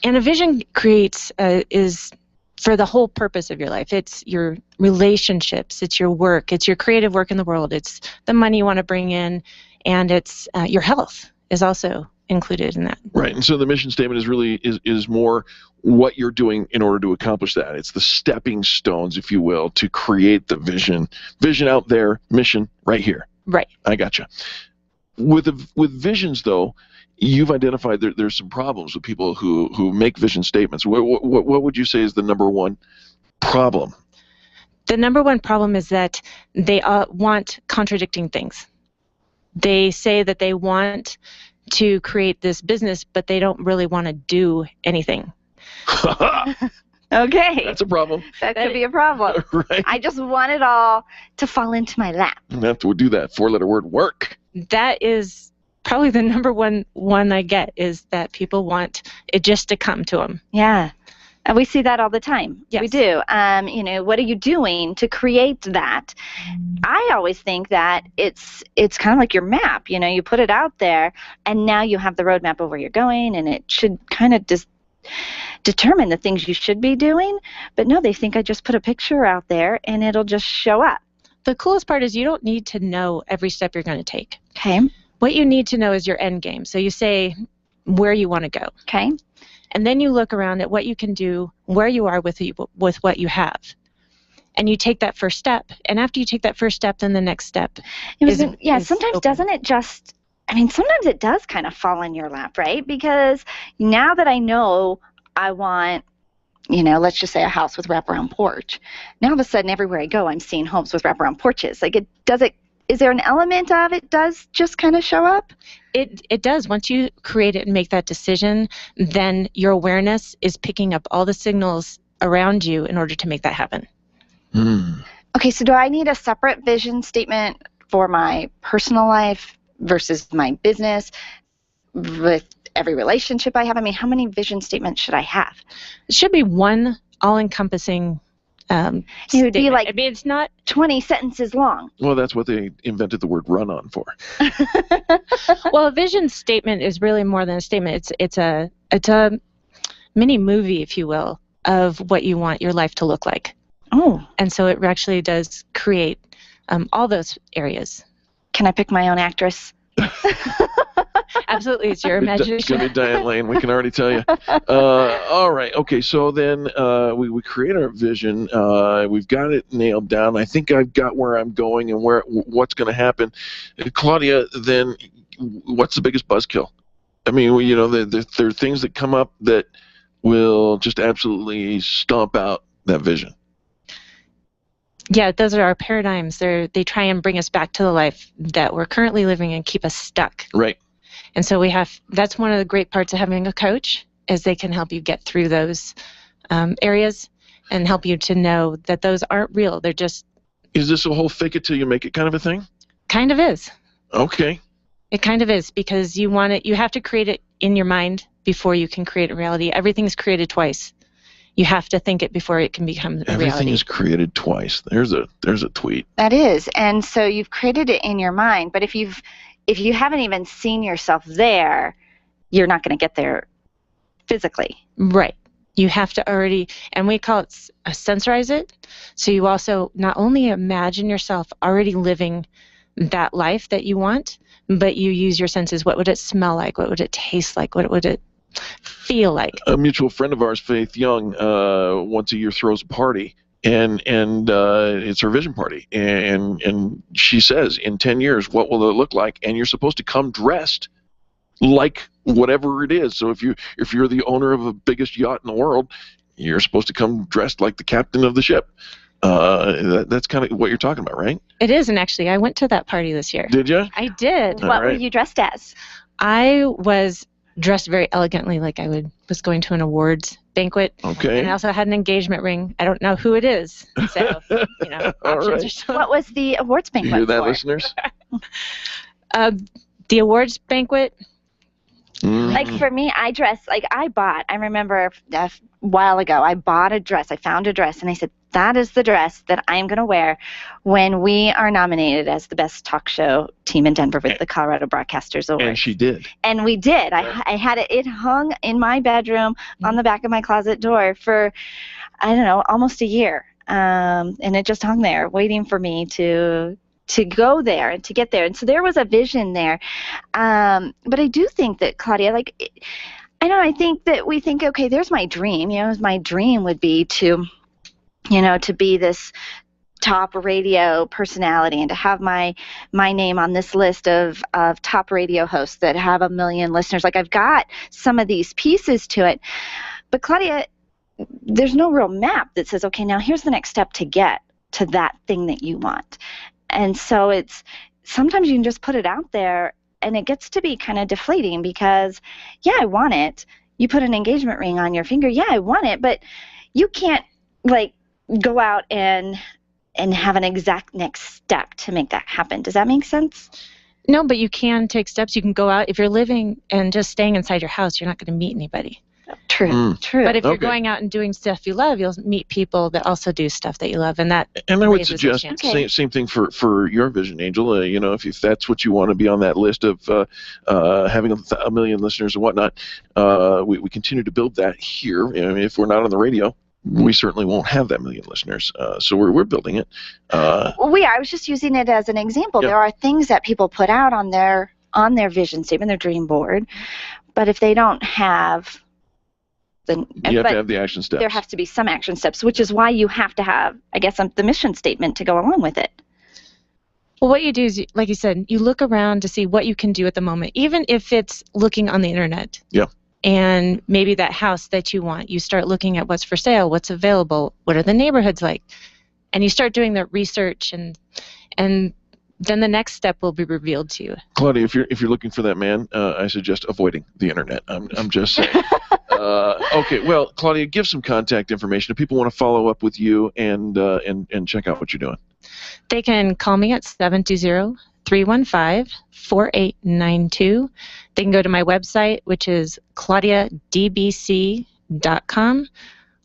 and a vision creates, is for the whole purpose of your life. It's your relationships, it's your work, it's your creative work in the world, it's the money you want to bring in, and it's your health is also included in that. Right, and so the mission statement is really is more what you're doing in order to accomplish that. It's the stepping stones, if you will, to create the vision. Vision out there, mission right here. Right. I gotcha. With visions, though, you've identified there's some problems with people who make vision statements. What would you say is the number one problem? The number one problem is that they want contradicting things. They say that they want to create this business, but they don't really want to do anything. Okay. That's a problem. That could be a problem. Right. I just want it all to fall into my lap. You have to do that 4-letter word, work. That is probably the number one I get is that people want it just to come to them. Yeah. And we see that all the time. Yes. We do. What are you doing to create that? I always think that it's kind of like your map. You put it out there, and now you have the roadmap of where you're going, and it should kind of just determine the things you should be doing. But no, they think I just put a picture out there, and it'll just show up. The coolest part is you don't need to know every step you're going to take. Okay. What you need to know is your end game. So you say where you want to go. Okay. And then you look around at what you can do, where you are with what you have. And you take that first step. And after you take that first step, then the next step. Sometimes doesn't it just, sometimes it does kind of fall in your lap, right? Because now that I know I want, let's just say a house with wraparound porch. Now all of a sudden, everywhere I go, I'm seeing homes with wraparound porches. Is there an element of it does just kind of show up? It does. Once you create it and make that decision, then your awareness is picking up all the signals around you in order to make that happen. Okay, so do I need a separate vision statement for my personal life versus my business with every relationship I have? How many vision statements should I have? It should be one all-encompassing it would be like it's not 20 sentences long. Well, that's what they invented the word run on for. Well, a vision statement is really more than a statement. It's a mini movie, if you will, of what you want your life to look like. Oh. And so it actually does create all those areas. Can I pick my own actress? Absolutely, it's your imagination. It's going to be Diane Lane, we can already tell you. All right, okay, so then we create our vision. We've got it nailed down. I think I've got where I'm going and what's going to happen. Claudia, then what's the biggest buzzkill? There are things that come up that will just absolutely stomp out that vision. Yeah, those are our paradigms. They try and bring us back to the life that we're currently living and keep us stuck. Right. And so that's one of the great parts of having a coach, is they can help you get through those areas and help you to know that those aren't real. They're just... Is this a whole fake it till you make it kind of a thing? Kind of is. Okay. It kind of is, because you have to create it in your mind before you can create a reality. Everything's created twice. You have to think it before it can become a reality. Everything is created twice. There's a tweet. That is. And so you've created it in your mind, but if you haven't even seen yourself there, you're not going to get there physically. Right. You have to already, and we call it sensorize it. So you also not only imagine yourself already living that life that you want, but you use your senses. What would it smell like? What would it taste like? What would it feel like? A mutual friend of ours, Faith Young, once a year throws a party, and it's her vision party, and she says, in 10 years, what will it look like? And you're supposed to come dressed like whatever it is. So if you're the owner of the biggest yacht in the world, you're supposed to come dressed like the captain of the ship. That's kind of what you're talking about, right? It is, and actually, I went to that party this year. Did you? I did. What were you dressed as? I was dressed very elegantly, like I was going to an awards banquet. Okay. And I also had an engagement ring. I don't know who it is, so All right. What was the awards banquet You hear that, for? listeners? The awards banquet. Like for me, I remember a while ago, I bought a dress. I found a dress, and I said, that is the dress that I'm going to wear when we are nominated as the best talk show team in Denver with the Colorado Broadcasters Awards. And she did. And we did. I had it hung in my bedroom on the back of my closet door for, I don't know, almost a year. And it just hung there waiting for me to go there and to get there. And so there was a vision there. But I do think that, Claudia, I think that we think, okay, there's my dream. My dream would be to be this top radio personality and to have my name on this list of top radio hosts that have 1 million listeners. Like, I've got some of these pieces to it. But Claudia, there's no real map that says, okay, now here's the next step to get to that thing that you want. And so sometimes you can just put it out there, and it gets to be kind of deflating because, yeah, I want it. You put an engagement ring on your finger. Yeah, I want it. But you can't, go out and have an exact next step to make that happen. Does that make sense? No, but you can take steps. You can go out. If you're living and just staying inside your house, you're not going to meet anybody. True. But if you're going out and doing stuff you love, you'll meet people that also do stuff that you love, and that. And I would raises suggest the chance. same thing for your vision, Angel. You know, if that's what you want to be on that list of having a million listeners and whatnot, we continue to build that here. I mean, if we're not on the radio, we certainly won't have that million listeners. So we're building it. Well, I was just using it as an example. Yeah. There are things that people put out on their vision statement, their dream board, but if they don't have you have to have the action steps. There has to be some action steps, which is why you have to have, I guess, the mission statement to go along with it. Well, what you do is, like you said, you look around to see what you can do at the moment, even if it's looking on the internet. Yeah. And maybe that house that you want, you start looking at what's for sale, what's available, what are the neighborhoods like, and you start doing the research, and then the next step will be revealed to you. Claudia, if you're looking for that man, I suggest avoiding the internet. I'm just saying. Okay, well, Claudia, give some contact information if people want to follow up with you and check out what you're doing. They can call me at 720-315-4892. They can go to my website, which is claudiadbc.com,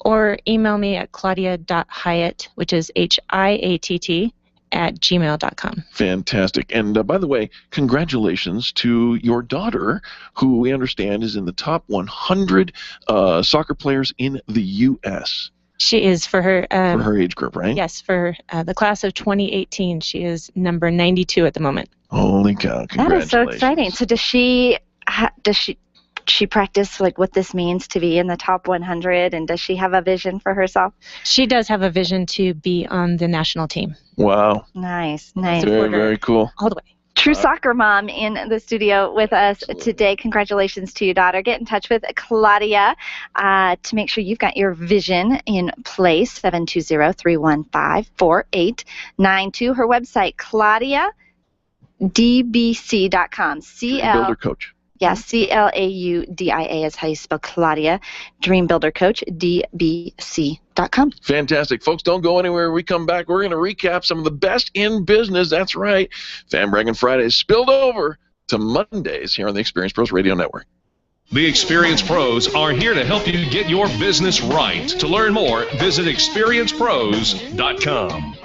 or email me at claudia.hyatt, which is HIATT, @gmail.com. Fantastic. And by the way, congratulations to your daughter, who we understand is in the top 100 soccer players in the U.S. She is for her age group, right? Yes, for the class of 2018. She is number 92 at the moment. Holy cow! That is so exciting. So does she practice like what this means to be in the top 100, and does she have a vision for herself? She does have a vision to be on the national team. Wow. Nice. Very, very cool. All the way. True soccer mom in the studio with us today. Congratulations to your daughter. Get in touch with Claudia to make sure you've got your vision in place. 720-315-4892. Her website, claudiadbc.com. Builder Coach. Yes, CLAUDIA is how you spell Claudia. Dream Builder Coach, DBC.com. Fantastic. Folks, don't go anywhere. When we come back, we're going to recap some of the best in business. That's right. Fan Bragging Fridays spilled over to Mondays here on the Experience Pros Radio Network. The Experience Pros are here to help you get your business right. To learn more, visit experiencepros.com.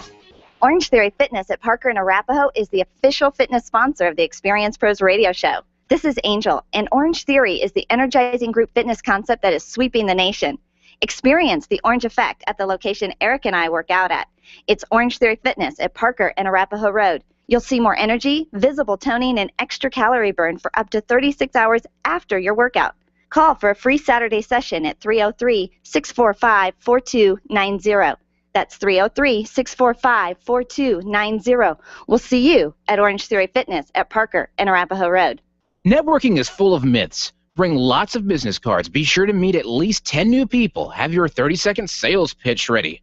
Orange Theory Fitness at Parker and Arapahoe is the official fitness sponsor of the Experience Pros Radio Show. This is Angel, and Orange Theory is the energizing group fitness concept that is sweeping the nation. Experience the orange effect at the location Eric and I work out at. It's Orange Theory Fitness at Parker and Arapahoe Road. You'll see more energy, visible toning, and extra calorie burn for up to 36 hours after your workout. Call for a free Saturday session at 303-645-4290. That's 303-645-4290. We'll see you at Orange Theory Fitness at Parker and Arapahoe Road. Networking is full of myths. Bring lots of business cards. Be sure to meet at least 10 new people. Have your 30-second sales pitch ready.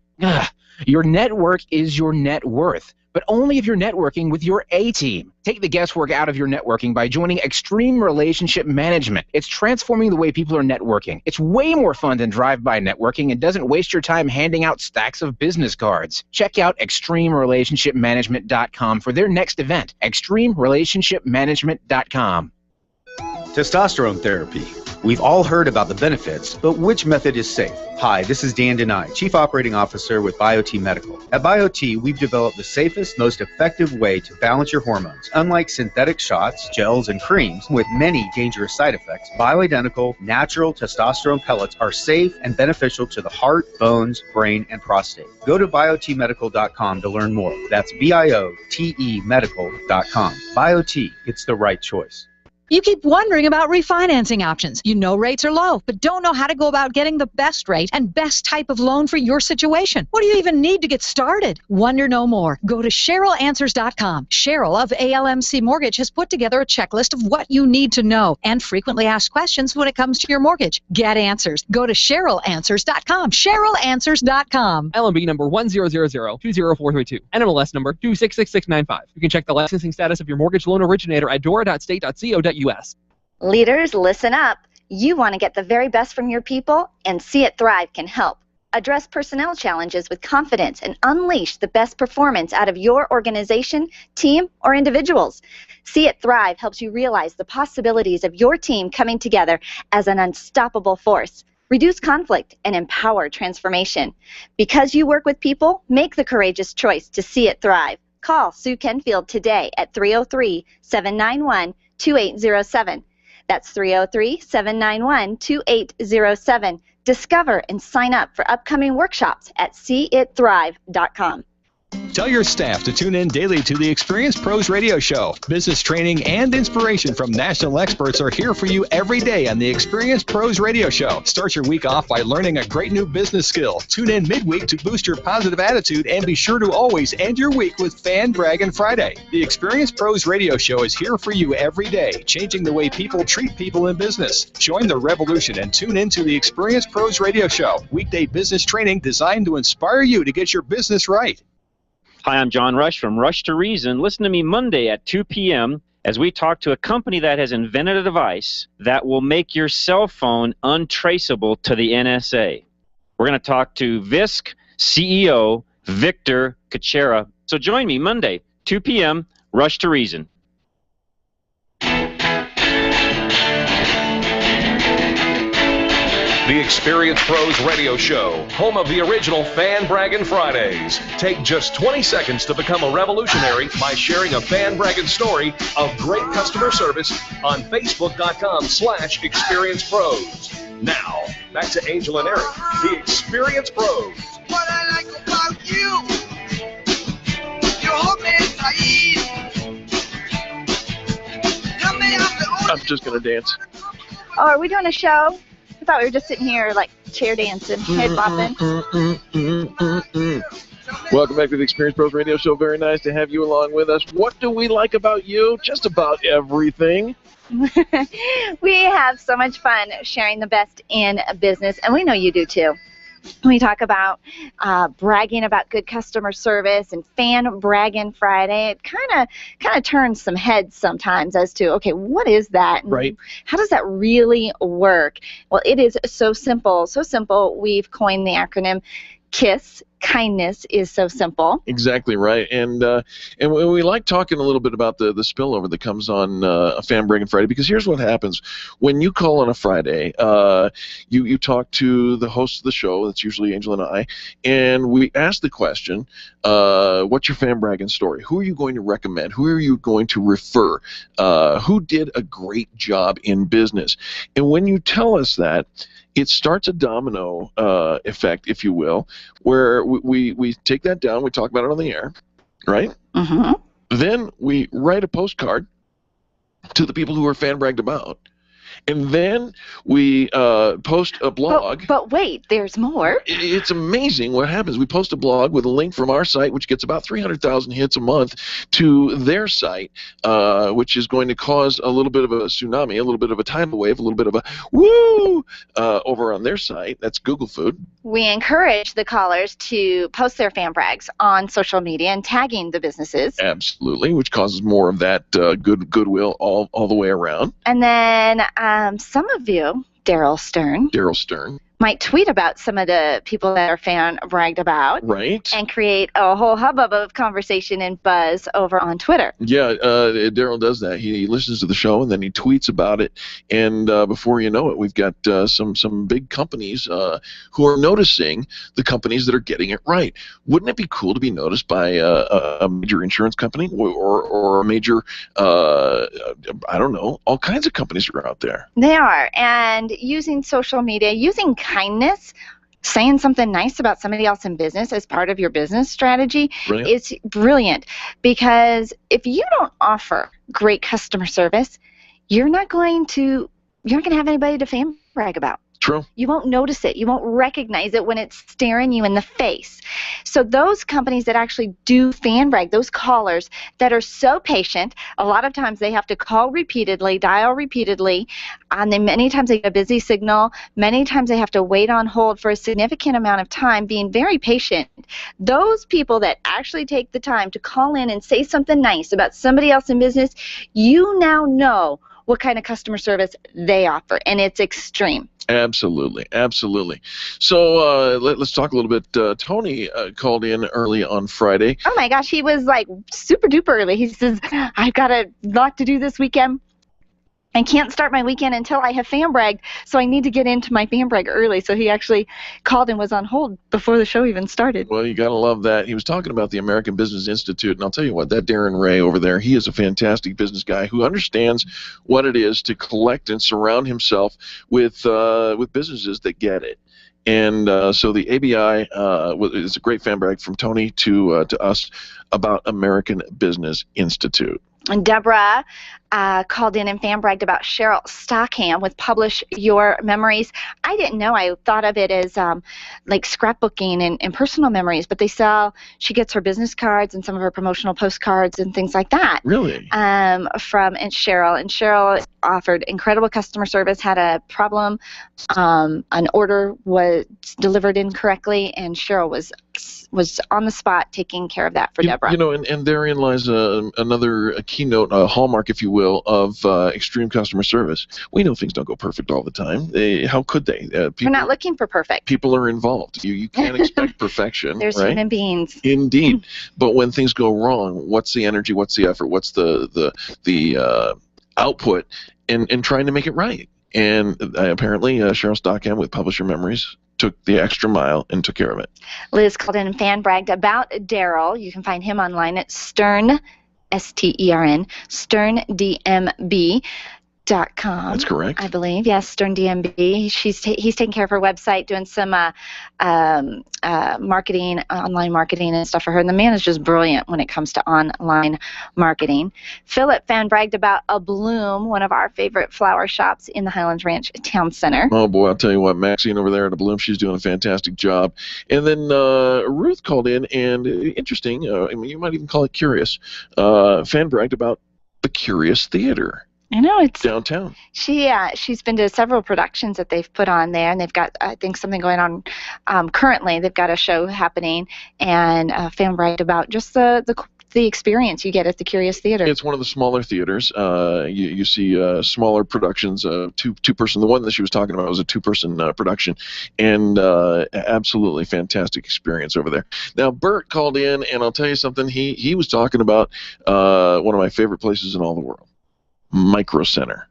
Your network is your net worth, but only if you're networking with your A-team. Take the guesswork out of your networking by joining Extreme Relationship Management. It's transforming the way people are networking. It's way more fun than drive-by networking and doesn't waste your time handing out stacks of business cards. Check out ExtremeRelationshipManagement.com for their next event. ExtremeRelationshipManagement.com. Testosterone therapy. We've all heard about the benefits, but which method is safe? Hi, this is Dan Denai, Chief Operating Officer with BioT Medical. At BioT, we've developed the safest, most effective way to balance your hormones. Unlike synthetic shots, gels, and creams with many dangerous side effects, bioidentical, natural testosterone pellets are safe and beneficial to the heart, bones, brain, and prostate. Go to biotmedical.com to learn more. That's BIOTE medical.com. BioT, it's the right choice. You keep wondering about refinancing options. You know rates are low, but don't know how to go about getting the best rate and best type of loan for your situation. What do you even need to get started? Wonder no more. Go to CherylAnswers.com. Cheryl of ALMC Mortgage has put together a checklist of what you need to know and frequently asked questions when it comes to your mortgage. Get answers. Go to CherylAnswers.com. CherylAnswers.com. LMB number 100020432. NMLS number 266695. You can check the licensing status of your mortgage loan originator at dora.state.co.us. Leaders, listen up. You want to get the very best from your people, and See It Thrive can help. Address personnel challenges with confidence and unleash the best performance out of your organization, team, or individuals. See It Thrive helps you realize the possibilities of your team coming together as an unstoppable force. Reduce conflict and empower transformation. Because you work with people, make the courageous choice to see it thrive. Call Sue Kenfield today at 303-791-2807. That's 303-791-2807. Discover and sign up for upcoming workshops at seeitthrive.com. Tell your staff to tune in daily to the Experience Pros Radio Show. Business training and inspiration from national experts are here for you every day on the Experience Pros Radio Show. Start your week off by learning a great new business skill. Tune in midweek to boost your positive attitude, and be sure to always end your week with Fan Dragon Friday. The Experience Pros Radio Show is here for you every day, changing the way people treat people in business. Join the revolution and tune in to the Experience Pros Radio Show. Weekday business training designed to inspire you to get your business right. Hi, I'm John Rush from Rush to Reason. Listen to me Monday at 2 p.m. as we talk to a company that has invented a device that will make your cell phone untraceable to the NSA. We're going to talk to VISC CEO Victor Kuchera. So join me Monday, 2 p.m., Rush to Reason. The Experience Pros Radio Show, home of the original Fan Braggin' Fridays. Take just 20 seconds to become a revolutionary by sharing a Fan Braggin' story of great customer service on Facebook.com/ExperiencePros. Now, back to Angel and Eric, the Experience Pros. What I like about you, your man Saeed. I'm just going to dance. Oh, are we doing a show? I thought we were just sitting here like chair dancing, head bopping. Welcome back to the Experience Pros Radio Show. Very nice to have you along with us. What do we like about you? Just about everything. We have so much fun sharing the best in business, and we know you do too. We talk about bragging about good customer service and Fan Braggin' Friday. It kind of turns some heads sometimes as to, okay, what is that? Right. How does that really work? Well, it is so simple. So simple, we've coined the acronym KISS. Kindness is so simple. Exactly right, and we like talking a little bit about the spillover that comes on a Fan Braggin' Friday, because here's what happens when you call on a Friday. You talk to the host of the show, that's usually Angel and I, and we ask the question, what's your Fan Braggin' story? Who are you going to recommend? Who are you going to refer? Who did a great job in business? And when you tell us that, it starts a domino effect, if you will, where we take that down, we talk about it on the air, right? Mm-hmm. Then we write a postcard to the people who are fan bragged about, and then we post a blog. But wait, there's more. It's amazing what happens. We post a blog with a link from our site, which gets about 300,000 hits a month, to their site, which is going to cause a little bit of a tsunami, a little bit of a tidal wave, a little bit of a woo over on their site. That's Google Food. We encourage the callers to post their fan brags on social media and tagging the businesses. Absolutely, which causes more of that goodwill all the way around. And then some of you, Daryl Stern, might tweet about some of the people that are fan bragged about. Right. And create a whole hubbub of conversation and buzz over on Twitter. Yeah, Daryl does that. He listens to the show and then he tweets about it, and before you know it, we've got some big companies who are noticing the companies that are getting it right. Wouldn't it be cool to be noticed by a major insurance company or a major, I don't know, all kinds of companies are out there. They are, and using social media, using kindness, saying something nice about somebody else in business as part of your business strategy is brilliant, because if you don't offer great customer service, you're not going to have anybody to fan brag about. True. You won't notice it. You won't recognize it when it's staring you in the face. So those companies that actually do fan brag, those callers that are so patient, a lot of times they have to call repeatedly, dial repeatedly, and then many times they get a busy signal. Many times they have to wait on hold for a significant amount of time, being very patient. Those people that actually take the time to call in and say something nice about somebody else in business, you now know what kind of customer service they offer, and it's extreme. Absolutely, absolutely. So let's talk a little bit. Tony called in early on Friday. Oh my gosh, he was like super duper early. He says, I've got a lot to do this weekend. I can't start my weekend until I have fan bragged, so I need to get into my fan brag early. So he actually called and was on hold before the show even started. Well, you got to love that. He was talking about the American Business Institute, and I'll tell you what, that Darren Ray over there, he is a fantastic business guy who understands what it is to collect and surround himself with businesses that get it. And so the ABI is a great fan brag from Tony to us about American Business Institute. And Deborah called in and fan bragged about Cheryl Stockham with Publish Your Memories. I didn't know. I thought of it as like scrapbooking and personal memories, but she gets her business cards and some of her promotional postcards and things like that. Really? From Cheryl. And Cheryl offered incredible customer service, had a problem. An order was delivered incorrectly, and Cheryl was on the spot taking care of that for Deborah. You know, and therein lies another keynote, hallmark, if you will, of extreme customer service. We know things don't go perfect all the time. How could they? We're not looking for perfect. People are involved. You can't expect perfection. There's right? human beings. Indeed. But when things go wrong, what's the energy? What's the effort? What's the output in trying to make it right? And apparently, Cheryl Stockham with Publish Your Memories took the extra mile and took care of it. Liz called in and fan bragged about Daryl. You can find him online at Stern, STERN, SternDMB.com. That's correct. I believe. Yes, Stern DMB. He's taking care of her website, doing some marketing, online marketing and stuff for her. And the man is just brilliant when it comes to online marketing. Philip fan bragged about A Bloom, one of our favorite flower shops in the Highlands Ranch Town Center. Oh, boy, I'll tell you what, Maxine over there at A Bloom, she's doing a fantastic job. And then Ruth called in, and interesting, I mean, you might even call it curious, fan bragged about the Curious Theater. I know, it's downtown. She's been to several productions that they've put on there, and they've got, I think, something going on currently. They've got a show happening, and fan bragged about just the experience you get at the Curious Theater. It's one of the smaller theaters. You see smaller productions, two-person. The one that she was talking about was a two-person production, and absolutely fantastic experience over there. Now, Bert called in, and I'll tell you something. He was talking about one of my favorite places in all the world. Micro Center.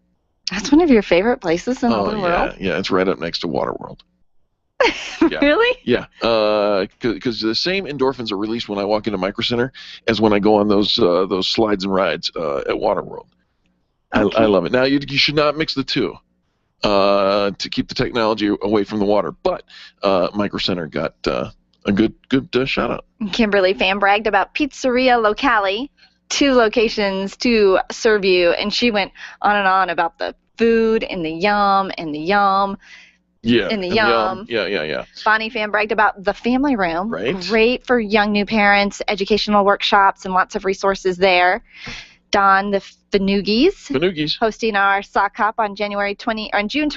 That's one of your favorite places in the world? Yeah, it's right up next to Waterworld. Yeah. Really? Yeah, because the same endorphins are released when I walk into Micro Center as when I go on those slides and rides at Waterworld. Okay. I love it. Now, you should not mix the two to keep the technology away from the water, but Micro Center got a good shout out. Kimberly fan bragged about Pizzeria Locale. 2 locations to serve you, and she went on and on about the food and the yum and the yum. Yeah. And the yum. Yeah. Bonnie fan bragged about the Family Room. Right. Great for young new parents, educational workshops, and lots of resources there. Don, the Fanugis. Hosting our sock hop on June 28th. June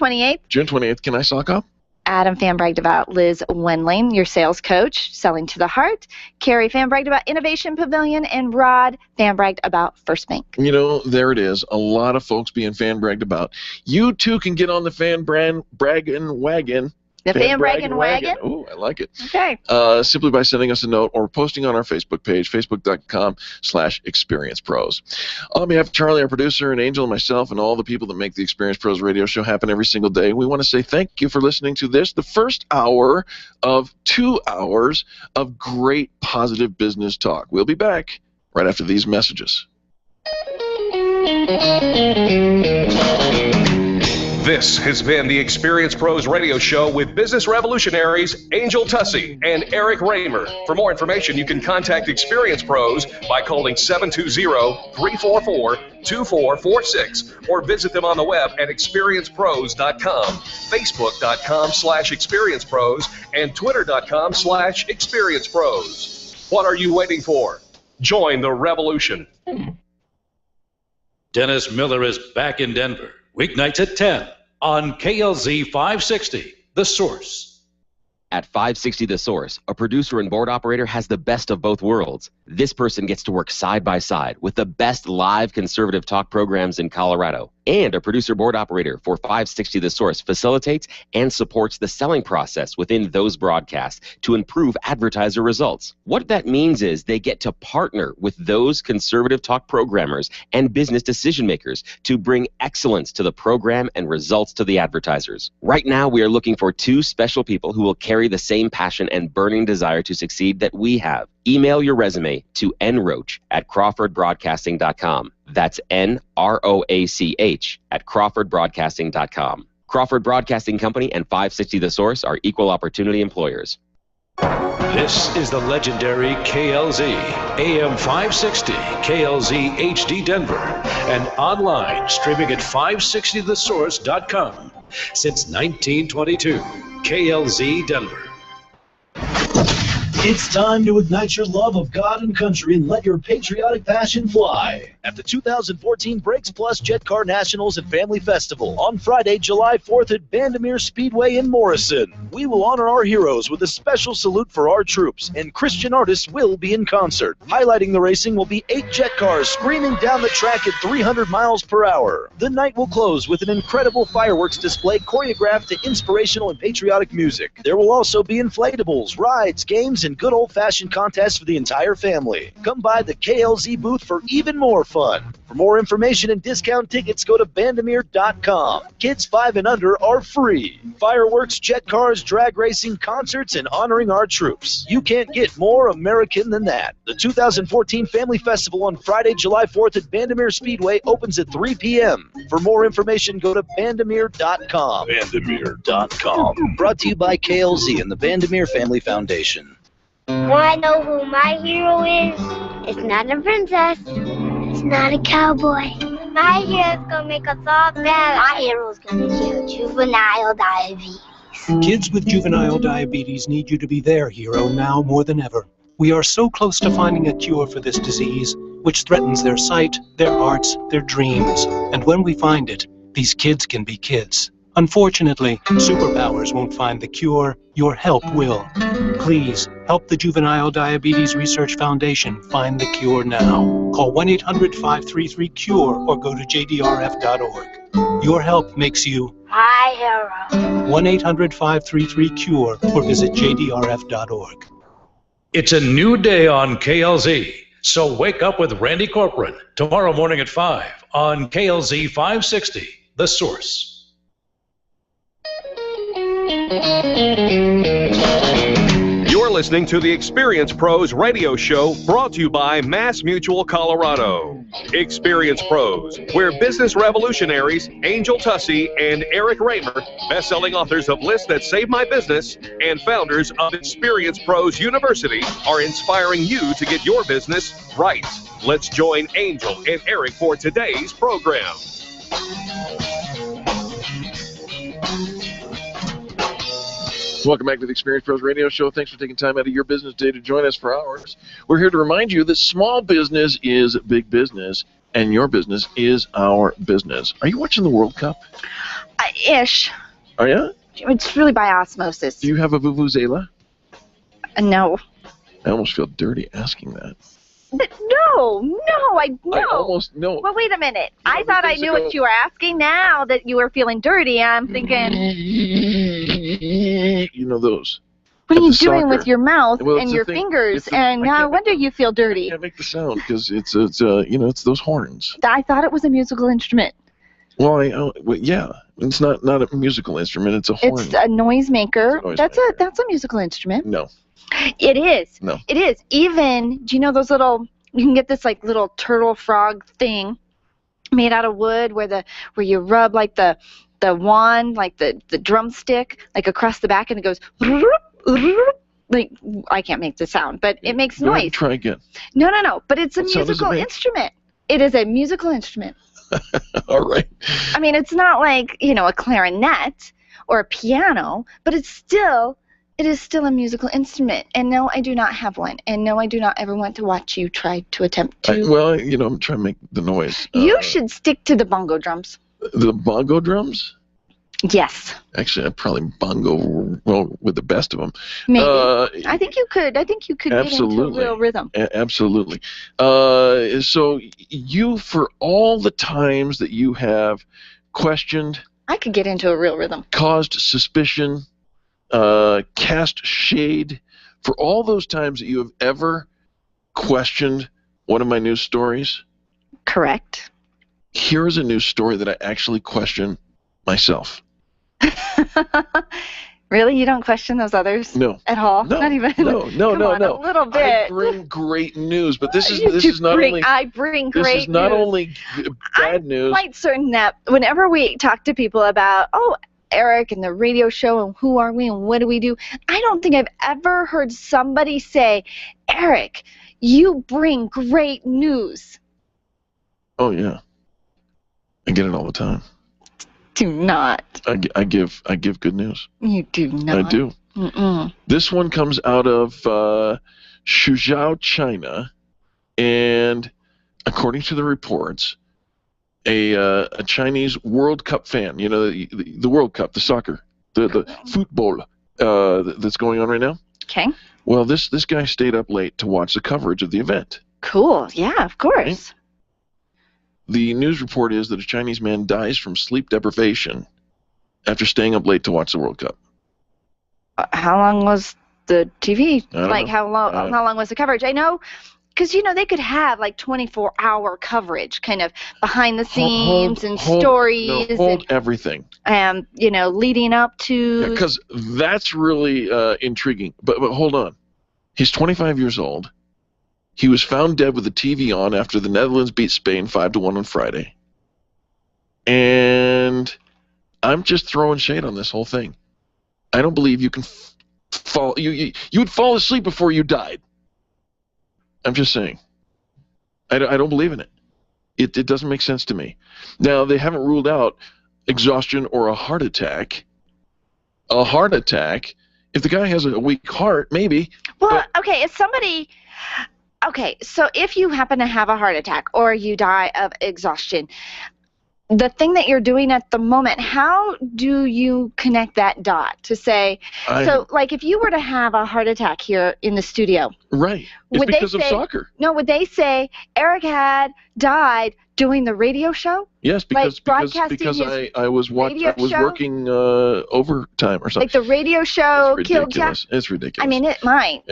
28th. Can I sock up? Adam fan bragged about Liz Wendling, your sales coach, selling to the heart. Carrie fan bragged about Innovation Pavilion, and Rod fan bragged about First Bank. You know, there it is. A lot of folks being fan bragged about. You too can get on the fan bragging wagon. The fan bragging wagon? Oh, I like it. Okay. Simply by sending us a note or posting on our Facebook page, facebook.com/experiencepros. On behalf of Charlie, our producer, and Angel, and myself, and all the people that make the Experience Pros radio show happen every single day, we want to say thank you for listening to this, the first hour of 2 hours of great positive business talk. We'll be back right after these messages. This has been the Experience Pros radio show with business revolutionaries Angel Tussey and Eric Raymer. For more information, you can contact Experience Pros by calling 720-344-2446 or visit them on the web at experiencepros.com, facebook.com/experiencepros, and twitter.com/experiencepros. What are you waiting for? Join the revolution. Dennis Miller is back in Denver, weeknights at 10 on KLZ 560, The Source. At 560 The Source, a producer and board operator has the best of both worlds. This person gets to work side by side with the best live conservative talk programs in Colorado. And a producer board operator for 560 The Source facilitates and supports the selling process within those broadcasts to improve advertiser results. What that means is they get to partner with those conservative talk programmers and business decision makers to bring excellence to the program and results to the advertisers. Right now, we are looking for 2 special people who will carry the same passion and burning desire to succeed that we have. Email your resume to nroach@crawfordbroadcasting.com. That's NROACH@crawfordbroadcasting.com. Crawford Broadcasting Company and 560 The Source are equal opportunity employers. This is the legendary KLZ, AM 560, KLZ HD Denver, and online streaming at 560thesource.com. Since 1922, KLZ Denver. It's time to ignite your love of God and country and let your patriotic passion fly at the 2014 Brakes Plus Jet Car Nationals and Family Festival on Friday, July 4th at Bandimere Speedway in Morrison. We will honor our heroes with a special salute for our troops, and Christian artists will be in concert. Highlighting the racing will be 8 jet cars screaming down the track at 300 miles per hour. The night will close with an incredible fireworks display choreographed to inspirational and patriotic music. There will also be inflatables, rides, games, and good old-fashioned contests for the entire family. Come by the KLZ booth for even more fun. For more information and discount tickets, go to bandimere.com. Kids 5 and under are free. Fireworks, jet cars, drag racing, concerts, and honoring our troops. You can't get more American than that. The 2014 Family Festival on Friday, July 4th at Bandimere Speedway opens at 3 p.m. For more information, go to bandimere.com. Bandimere.com. Brought to you by KLZ and the Bandimere Family Foundation. Want to know who my hero is? It's not a princess. It's not a cowboy. My hero's gonna make us all better. My hero's gonna cure juvenile diabetes. Kids with juvenile diabetes need you to be their hero now more than ever. We are so close to finding a cure for this disease, which threatens their sight, their hearts, their dreams. And when we find it, these kids can be kids. Unfortunately, superpowers won't find the cure. Your help will. Please, help the Juvenile Diabetes Research Foundation find the cure now. Call 1-800-533-CURE or go to jdrf.org. Your help makes you my hero. 1-800-533-CURE or visit jdrf.org. It's a new day on KLZ, so wake up with Randy Corcoran tomorrow morning at 5 on KLZ 560, The Source. You're listening to the Experience Pros radio show brought to you by Mass Mutual Colorado. Experience Pros, where business revolutionaries Angel Tussey and Eric Raymer, best-selling authors of Lists That Save My Business and founders of Experience Pros University, are inspiring you to get your business right. Let's join Angel and Eric for today's program. Welcome back to the Experience Pros Radio Show. Thanks for taking time out of your business day to join us for ours. We're here to remind you that small business is big business, and your business is our business. Are you watching the World Cup? Ish. Oh, yeah? It's really by osmosis. Do you have a vuvuzela? No. I almost feel dirty asking that. No, I almost no. Well, wait a minute. I thought I knew what you were asking. Now that you were feeling dirty, I'm thinking. You know those. What are you doing with your mouth Well, and your fingers? And no wonder you feel dirty. I can't make the sound because it's those horns. I thought it was a musical instrument. Well, yeah. It's not a musical instrument. It's a horn. It's a noisemaker. That's a musical instrument. No. It is. No. It is. Even, do you know those little, you can get this like little turtle frog thing made out of wood where you rub like the wand, like the drumstick, like across the back, and it goes, like, I can't make the sound, but it makes noise. Ahead, try again. No, but it's a musical instrument. It is a musical instrument. All right. I mean, it's not like, a clarinet or a piano, but it is still a musical instrument. And no, I do not have one. And no, I do not ever want to watch you try to attempt to. I'm trying to make the noise. You should stick to the bongo drums. The bongo drums? Yes. Actually, I'd probably bongo well with the best of them. Maybe. I think you could. I think you could get into a real rhythm. Absolutely. So you, for all the times that you have questioned, I could get into a real rhythm. Caused suspicion, cast shade, for all those times that you have ever questioned one of my news stories. Correct. Here is a news story that I actually question myself. Really? You don't question those others? No. At all? No. Not even? No. A little bit. I bring great news, but this is not only. I bring great news. This is not only bad news. I'm quite certain that whenever we talk to people about, Eric and the radio show and who are we and what do we do, I don't think I've ever heard somebody say, Eric, you bring great news. Oh, yeah. I get it all the time. Do not. I give good news. You do not. I do. Mm-mm. This one comes out of Suzhou, China, and according to the reports, a Chinese World Cup fan, the World Cup, the soccer, the football that's going on right now. Okay. Well, this guy stayed up late to watch the coverage of the event. Cool. Yeah, of course. Right? The news report is that a Chinese man dies from sleep deprivation after staying up late to watch the World Cup. How long was the TV? Know. How long was the coverage? I know, because they could have like 24-hour coverage, kind of behind the scenes and stories. Hold everything. Leading up to. Because that's really intriguing. But hold on, he's 25 years old. He was found dead with the TV on after the Netherlands beat Spain 5-1 on Friday. And I'm just throwing shade on this whole thing. I don't believe you can fall. You would fall asleep before you died. I'm just saying. I don't believe in it. It doesn't make sense to me. Now, they haven't ruled out exhaustion or a heart attack. A heart attack, if the guy has a weak heart, maybe. Well, okay, if somebody... Okay, so if you happen to have a heart attack or you die of exhaustion, the thing that you're doing at the moment, how do you connect that dot to say, like if you were to have a heart attack here in the studio. Right. It's because of soccer. No, would they say Eric had died doing the radio show? Yes, because I was working overtime or something. Like the radio show killed Jack? It's ridiculous. I mean, it might.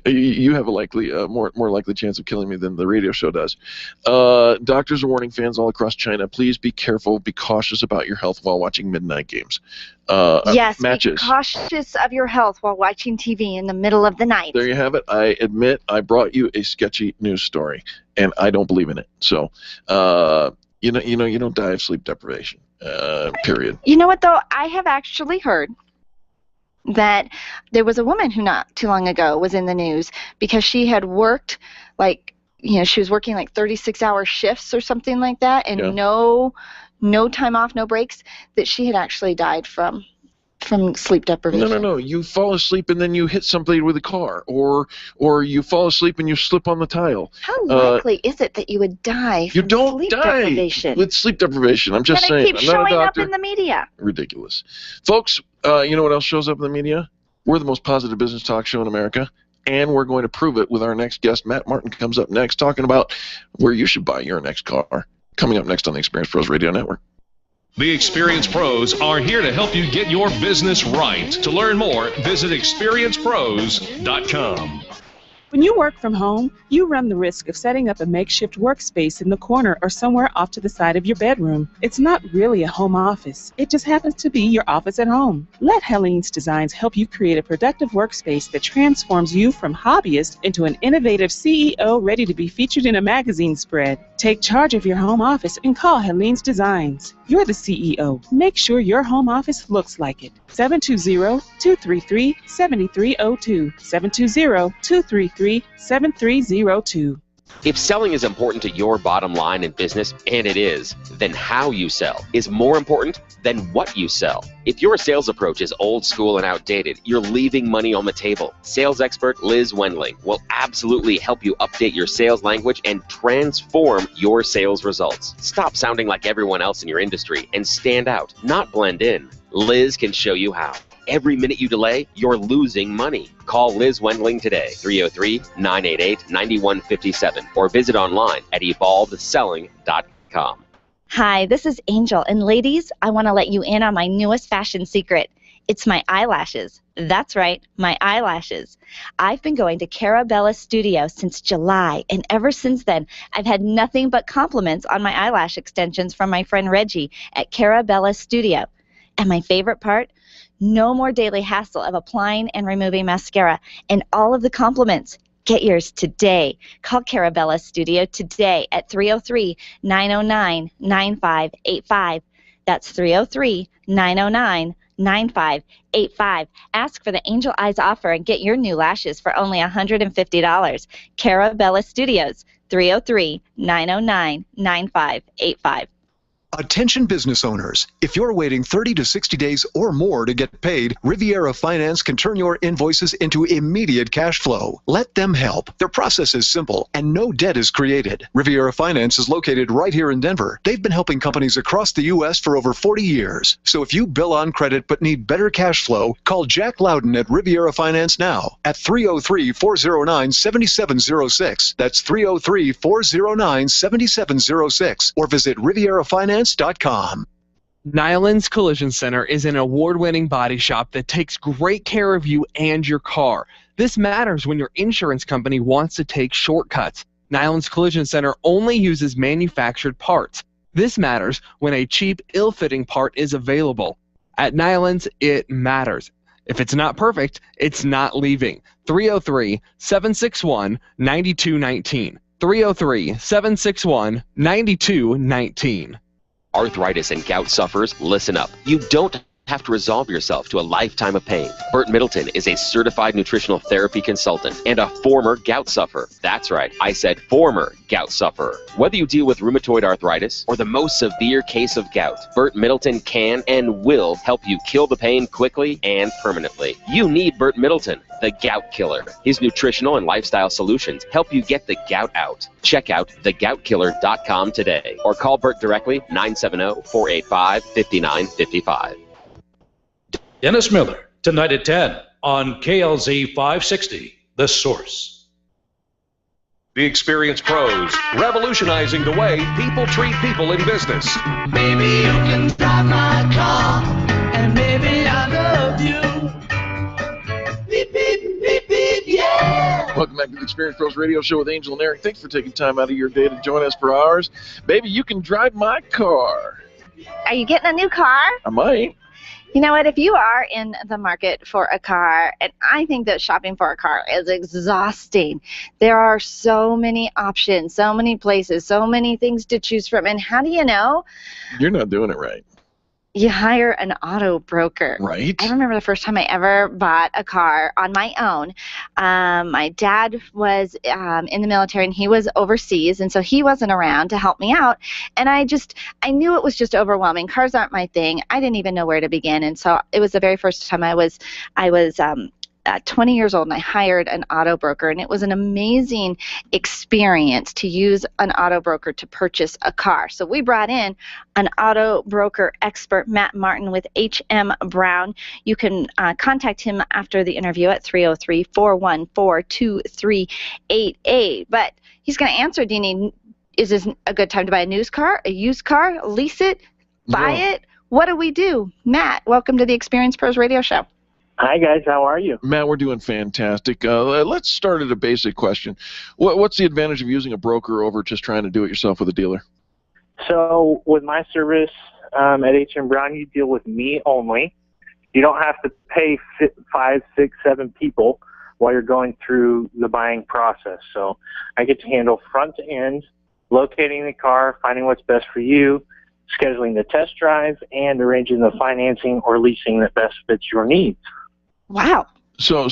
You have a more likely chance of killing me than the radio show does. Doctors are warning fans all across China, please be careful, be cautious about your health while watching midnight games. Yes, matches. Be cautious of your health while watching TV in the middle of the night. There you have it. I admit I brought you a sketchy news story, and I don't believe in it. So, you don't die of sleep deprivation. Period. You know what though? I have actually heard that there was a woman who not too long ago was in the news because she had worked she was working like 36-hour shifts or something like that, and no time off, no breaks, that she had actually died from sleep deprivation. No. You fall asleep and then you hit somebody with a car, or you fall asleep and you slip on the tile. How likely is it that you would die from sleep deprivation? With sleep deprivation. I'm just saying. It keeps showing up in the media. Ridiculous. Folks, you know what else shows up in the media? We're the most positive business talk show in America, and we're going to prove it with our next guest. Matt Martin comes up next, talking about where you should buy your next car. Coming up next on the Experience Pros Radio Network. The Experience Pros are here to help you get your business right. To learn more, visit experiencepros.com. When you work from home, you run the risk of setting up a makeshift workspace in the corner or somewhere off to the side of your bedroom. It's not really a home office. It just happens to be your office at home. Let Helene's Designs help you create a productive workspace that transforms you from hobbyist into an innovative CEO ready to be featured in a magazine spread. Take charge of your home office and call Helene's Designs. You're the CEO. Make sure your home office looks like it. 720-233-7302. 720-233-7302. If selling is important to your bottom line in business, and it is, then how you sell is more important than what you sell. If your sales approach is old school and outdated, you're leaving money on the table. Sales expert Liz Wendling will absolutely help you update your sales language and transform your sales results. Stop sounding like everyone else in your industry and stand out, not blend in. Liz can show you how. Every minute you delay, you're losing money. Call Liz Wendling today, 303-988-9157, or visit online at evolvedselling.com. Hi, this is Angel, and ladies, I want to let you in on my newest fashion secret. It's my eyelashes. That's right, my eyelashes. I've been going to Carabella Studio since July, and ever since then, I've had nothing but compliments on my eyelash extensions from my friend Reggie at Carabella Studio. And my favorite part? No more daily hassle of applying and removing mascara, and all of the compliments. Get yours today. Call Carabella Studio today at 303-909-9585. That's 303-909-9585. Ask for the Angel Eyes offer and get your new lashes for only $150. Carabella Studios, 303-909-9585. Attention business owners, if you're waiting 30 to 60 days or more to get paid, Riviera Finance can turn your invoices into immediate cash flow. Let them help. Their process is simple and no debt is created. Riviera Finance is located right here in Denver. They've been helping companies across the U.S. for over 40 years. So if you bill on credit but need better cash flow, call Jack Loudon at Riviera Finance now at 303-409-7706. That's 303-409-7706. Or visit RivieraFinance.com. Nyland's Collision Center is an award-winning body shop that takes great care of you and your car. This matters when your insurance company wants to take shortcuts. Nyland's Collision Center only uses manufactured parts. This matters when a cheap, ill-fitting part is available. At Nyland's, it matters. If it's not perfect, it's not leaving. 303-761-9219. 303-761-9219. Arthritis and gout sufferers, listen up. You don't have to resolve yourself to a lifetime of pain. Burt Middleton is a certified nutritional therapy consultant and a former gout sufferer. That's right, I said former gout sufferer. Whether you deal with rheumatoid arthritis or the most severe case of gout, Burt Middleton can and will help you kill the pain quickly and permanently. You need Burt Middleton, the gout killer. His nutritional and lifestyle solutions help you get the gout out. Check out thegoutkiller.com today or call Burt directly, 970-485-5955. Dennis Miller, tonight at 10 on KLZ 560, The Source. The Experienced Pros, revolutionizing the way people treat people in business. Maybe you can drive my car, and maybe I love you. Beep, beep, beep, beep, yeah. Welcome back to the Experienced Pros Radio Show with Angel and Eric. Thanks for taking time out of your day to join us for ours. Baby, you can drive my car. Are you getting a new car? I might. You know what? If you are in the market for a car, and I think that shopping for a car is exhausting. There are so many options, so many places, so many things to choose from. And how do you know? You're not doing it right. You hire an auto broker. Right. I remember the first time I ever bought a car on my own. My dad was in the military, and he was overseas, and so he wasn't around to help me out. And I knew it was just overwhelming. Cars aren't my thing. I didn't even know where to begin. And so it was the very first time I was 20 years old, and I hired an auto broker, and it was an amazing experience to use an auto broker to purchase a car. So we brought in an auto broker expert, Matt Martin with HM Brown. You can contact him after the interview at 303-414-2388. But he's going to answer, is this a good time to buy a used car, lease it, buy it? What do we do? Matt, welcome to the Experienced Pros Radio Show. Hi, guys. How are you? Matt, we're doing fantastic. Let's start at a basic question. What's the advantage of using a broker over just trying to do it yourself with a dealer? So with my service at HM Brown, you deal with me only. You don't have to pay 5, 6, 7 people while you're going through the buying process. So I get to handle front to end, locating the car, finding what's best for you, scheduling the test drive, and arranging the financing or leasing that best fits your needs. Wow. So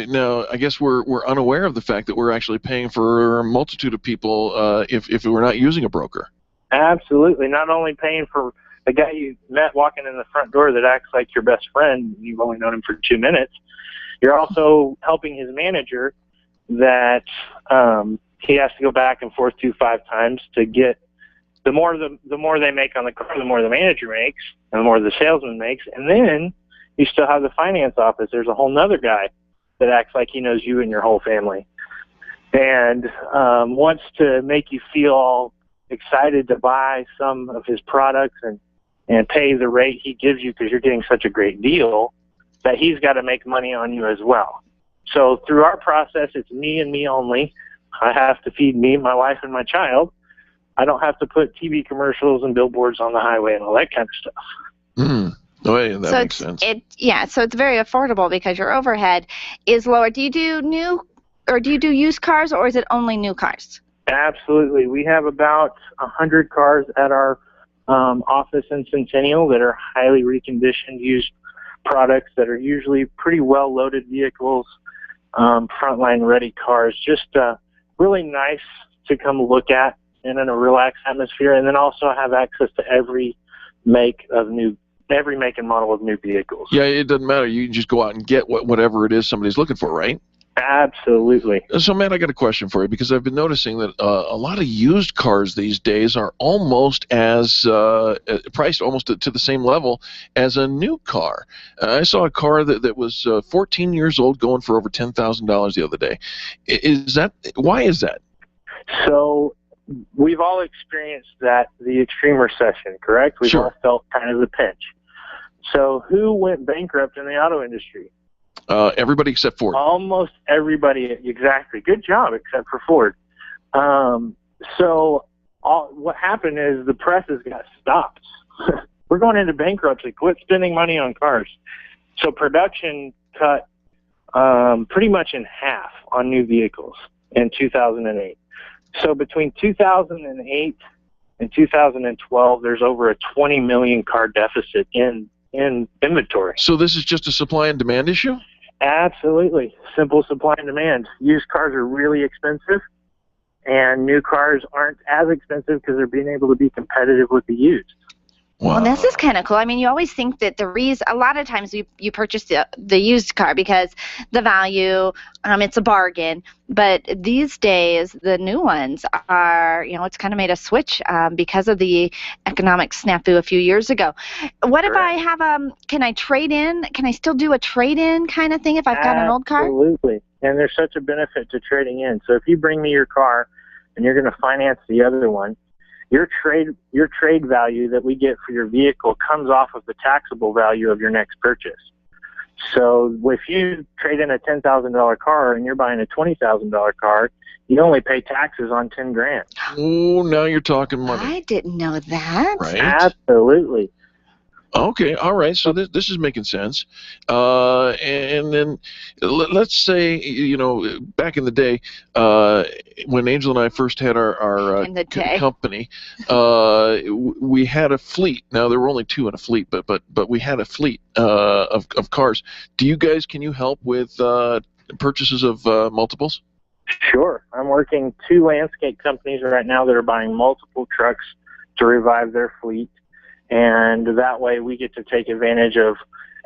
now I guess we're unaware of the fact that we're actually paying for a multitude of people if we're not using a broker. Absolutely. Not only paying for the guy you met walking in the front door that acts like your best friend, you've only known him for 2 minutes, you're also helping his manager that he has to go back and forth 5 times to get the more they make on the car, the more the manager makes, and the more the salesman makes. And then you still have the finance office. There's a whole nother guy that acts like he knows you and your whole family and wants to make you feel all excited to buy some of his products and pay the rate he gives you because you're getting such a great deal that he's got to make money on you as well. So through our process, it's me and me only. I have to feed me, my wife, and my child. I don't have to put TV commercials and billboards on the highway and all that kind of stuff. Mm. Oh, yeah, that makes sense. So it's very affordable because your overhead is lower. Do you do used cars, or is it only new cars? Absolutely. We have about 100 cars at our office in Centennial that are highly reconditioned used products that are usually pretty well-loaded vehicles, frontline ready cars, just really nice to come look at and in a relaxed atmosphere, and then also have access to every make and model of new vehicles. Yeah, it doesn't matter. You can just go out and get whatever it is somebody's looking for, right? Absolutely. So, Matt, I got a question for you because I've been noticing that a lot of used cars these days are almost as priced almost to the same level as a new car. I saw a car that was 14 years old going for over $10,000 the other day. Why is that? So we've all experienced the extreme recession, correct? We've all felt kind of the pinch. So who went bankrupt in the auto industry? Everybody except Ford. Almost everybody, exactly. Good job, except for Ford. What happened is the presses got stopped. We're going into bankruptcy. Quit spending money on cars. So production cut pretty much in half on new vehicles in 2008. So between 2008 and 2012, there's over a 20 million car deficit in inventory. So this is just a supply and demand issue? Absolutely. Simple supply and demand. Used cars are really expensive, and new cars aren't as expensive because they're being able to be competitive with the used. Wow. Well, this is kind of cool. I mean, you always think that a lot of times you purchase the used car because the value, it's a bargain. But these days, the new ones are, it's kind of made a switch because of the economic snafu a few years ago. What if I have can I trade in? Can I still do a trade-in kind of thing if I've got an old car? Absolutely. And there's such a benefit to trading in. So if you bring me your car and you're going to finance the other one, your trade value that we get for your vehicle comes off of the taxable value of your next purchase. So if you trade in a $10,000 car and you're buying a $20,000 car, you only pay taxes on $10,000. Oh, now you're talking money. I didn't know that. Right? Absolutely. Okay, all right. So this is making sense. And then let's say, back in the day, when Angel and I first had our company, we had a fleet. Now there were only 2 in a fleet, but we had a fleet of cars. Can you help with purchases of multiples? Sure. I'm working 2 landscape companies right now that are buying multiple trucks to revive their fleet. And that way we get to take advantage of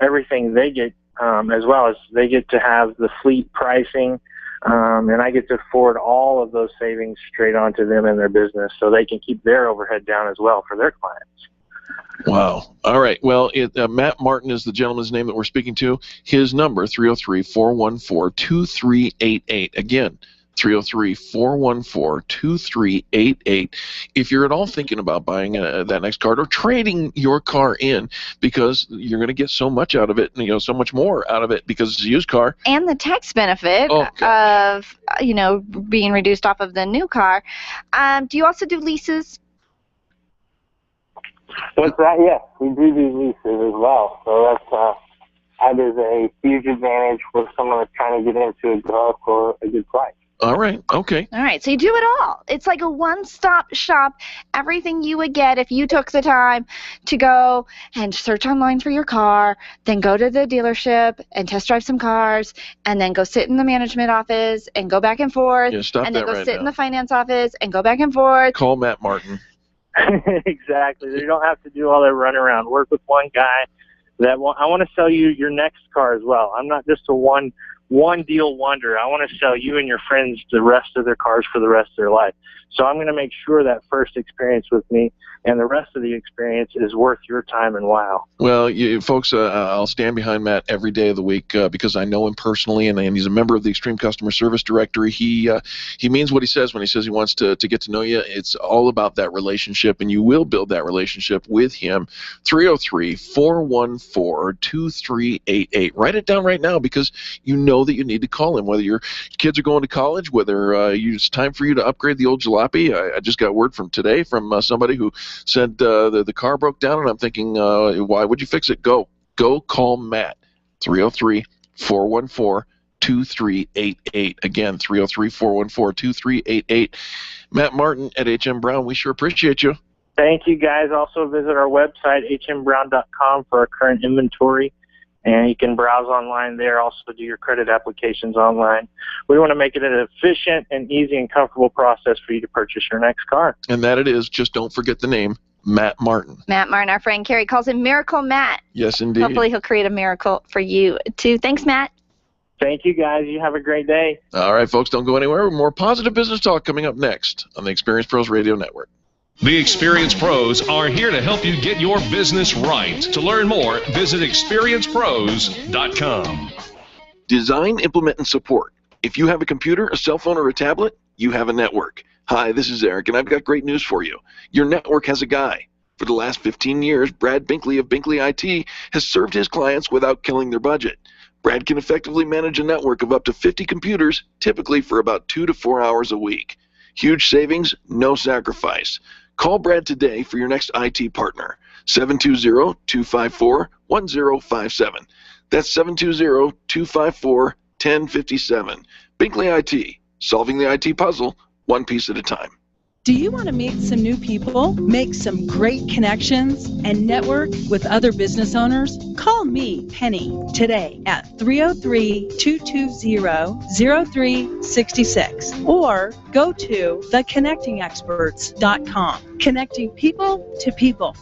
everything they get, as well as they get to have the fleet pricing, and I get to forward all of those savings straight onto them and their business so they can keep their overhead down as well for their clients. Wow. All right. Well, Matt Martin is the gentleman's name that we're speaking to. His number, 303-414-2388. Again, 303-414-2388. If you're at all thinking about buying that next car or trading your car in, because you're going to get so much out of it, so much more out of it because it's a used car. And the tax benefit of, being reduced off of the new car. Do you also do leases? What's that? Yes, we do leases as well. So that is a huge advantage for someone that's trying to get into a truck for a good price. All right. Okay. All right, so you do it all. It's like a one-stop shop. Everything you would get if you took the time to go and search online for your car, then go to the dealership and test drive some cars, and then go sit in the management office and go back and forth, Yeah, stop and then that go right sit now. in the finance office and go back and forth. Call Matt Martin. Exactly. You don't have to do all that run around. Work with one guy. I want to sell you your next car as well. I'm not just a one deal wonder. I want to sell you and your friends the rest of their cars for the rest of their life. So I'm going to make sure that first experience with me and the rest of the experience is worth your time and wow. Well, folks, I'll stand behind Matt every day of the week because I know him personally, and he's a member of the Extreme Customer Service Directory. He means what he says when he says he wants to get to know you. It's all about that relationship, and you will build that relationship with him. 303-414-2388. Write it down right now because you know that you need to call him, whether your kids are going to college, whether it's time for you to upgrade the old jalopy. I just got word from today from somebody who said the car broke down, and I'm thinking, why would you fix it? Go call Matt. 303-414-2388. Again, 303-414-2388. Matt Martin at HM Brown. We sure appreciate you. Thank you, guys. Also visit our website, hmbrown.com, for our current inventory. And you can browse online there, also do your credit applications online. We want to make it an efficient and easy and comfortable process for you to purchase your next car. And that it is. Just don't forget the name, Matt Martin. Matt Martin, our friend Carrie calls him Miracle Matt. Yes, indeed. Hopefully he'll create a miracle for you, too. Thanks, Matt. Thank you, guys. You have a great day. All right, folks, don't go anywhere. More positive business talk coming up next on the Experience Pros Radio Network. The Experience Pros are here to help you get your business right. To learn more, visit experiencepros.com. Design, implement, and support. If you have a computer, a cell phone, or a tablet, you have a network. Hi, this is Eric, and I've got great news for you. Your network has a guy. For the last 15 years, Brad Binkley of Binkley IT has served his clients without killing their budget. Brad can effectively manage a network of up to 50 computers, typically for about 2 to 4 hours a week. Huge savings, no sacrifice. Call Brad today for your next IT partner. 720-254-1057. That's 720-254-1057. Binkley IT, solving the IT puzzle one piece at a time. Do you want to meet some new people, make some great connections, and network with other business owners? Call me, Penny, today at 303-220-0366 or go to theconnectingexperts.com. Connecting people to people.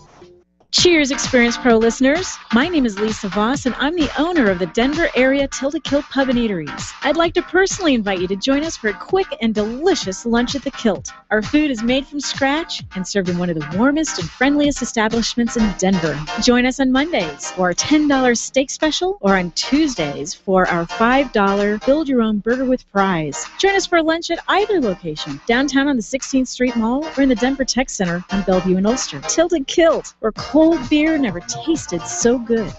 Cheers, Experience Pro listeners. My name is Lisa Voss, and I'm the owner of the Denver area Tilted Kilt Pub and Eateries. I'd like to personally invite you to join us for a quick and delicious lunch at the Kilt. Our food is made from scratch and served in one of the warmest and friendliest establishments in Denver. Join us on Mondays for our $10 steak special or on Tuesdays for our $5 build-your-own burger with fries. Join us for lunch at either location, downtown on the 16th Street Mall or in the Denver Tech Center on Bellevue and Ulster. Tilted Kilt, where cold beer never tasted so good.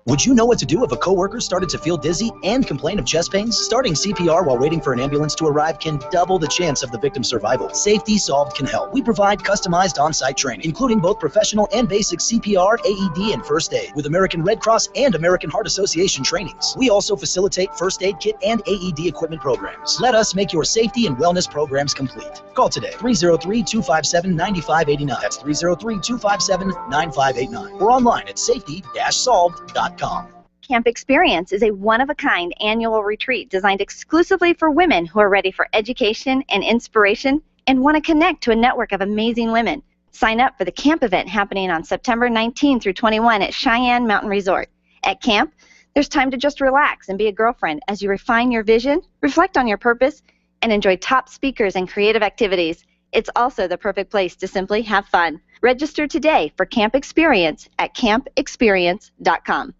Would you know what to do if a coworker started to feel dizzy and complain of chest pains? Starting CPR while waiting for an ambulance to arrive can double the chance of the victim's survival. Safety Solved can help. We provide customized on-site training, including both professional and basic CPR, AED, and first aid, with American Red Cross and American Heart Association trainings. We also facilitate first aid kit and AED equipment programs. Let us make your safety and wellness programs complete. Call today, 303-257-9589. That's 303-257-9589. Or online at safety-solved.com. Camp Experience is a one-of-a-kind annual retreat designed exclusively for women who are ready for education and inspiration and want to connect to a network of amazing women. Sign up for the camp event happening on September 19 through 21 at Cheyenne Mountain Resort. At camp, there's time to just relax and be a girlfriend as you refine your vision, reflect on your purpose, and enjoy top speakers and creative activities. It's also the perfect place to simply have fun. Register today for Camp Experience at campexperience.com.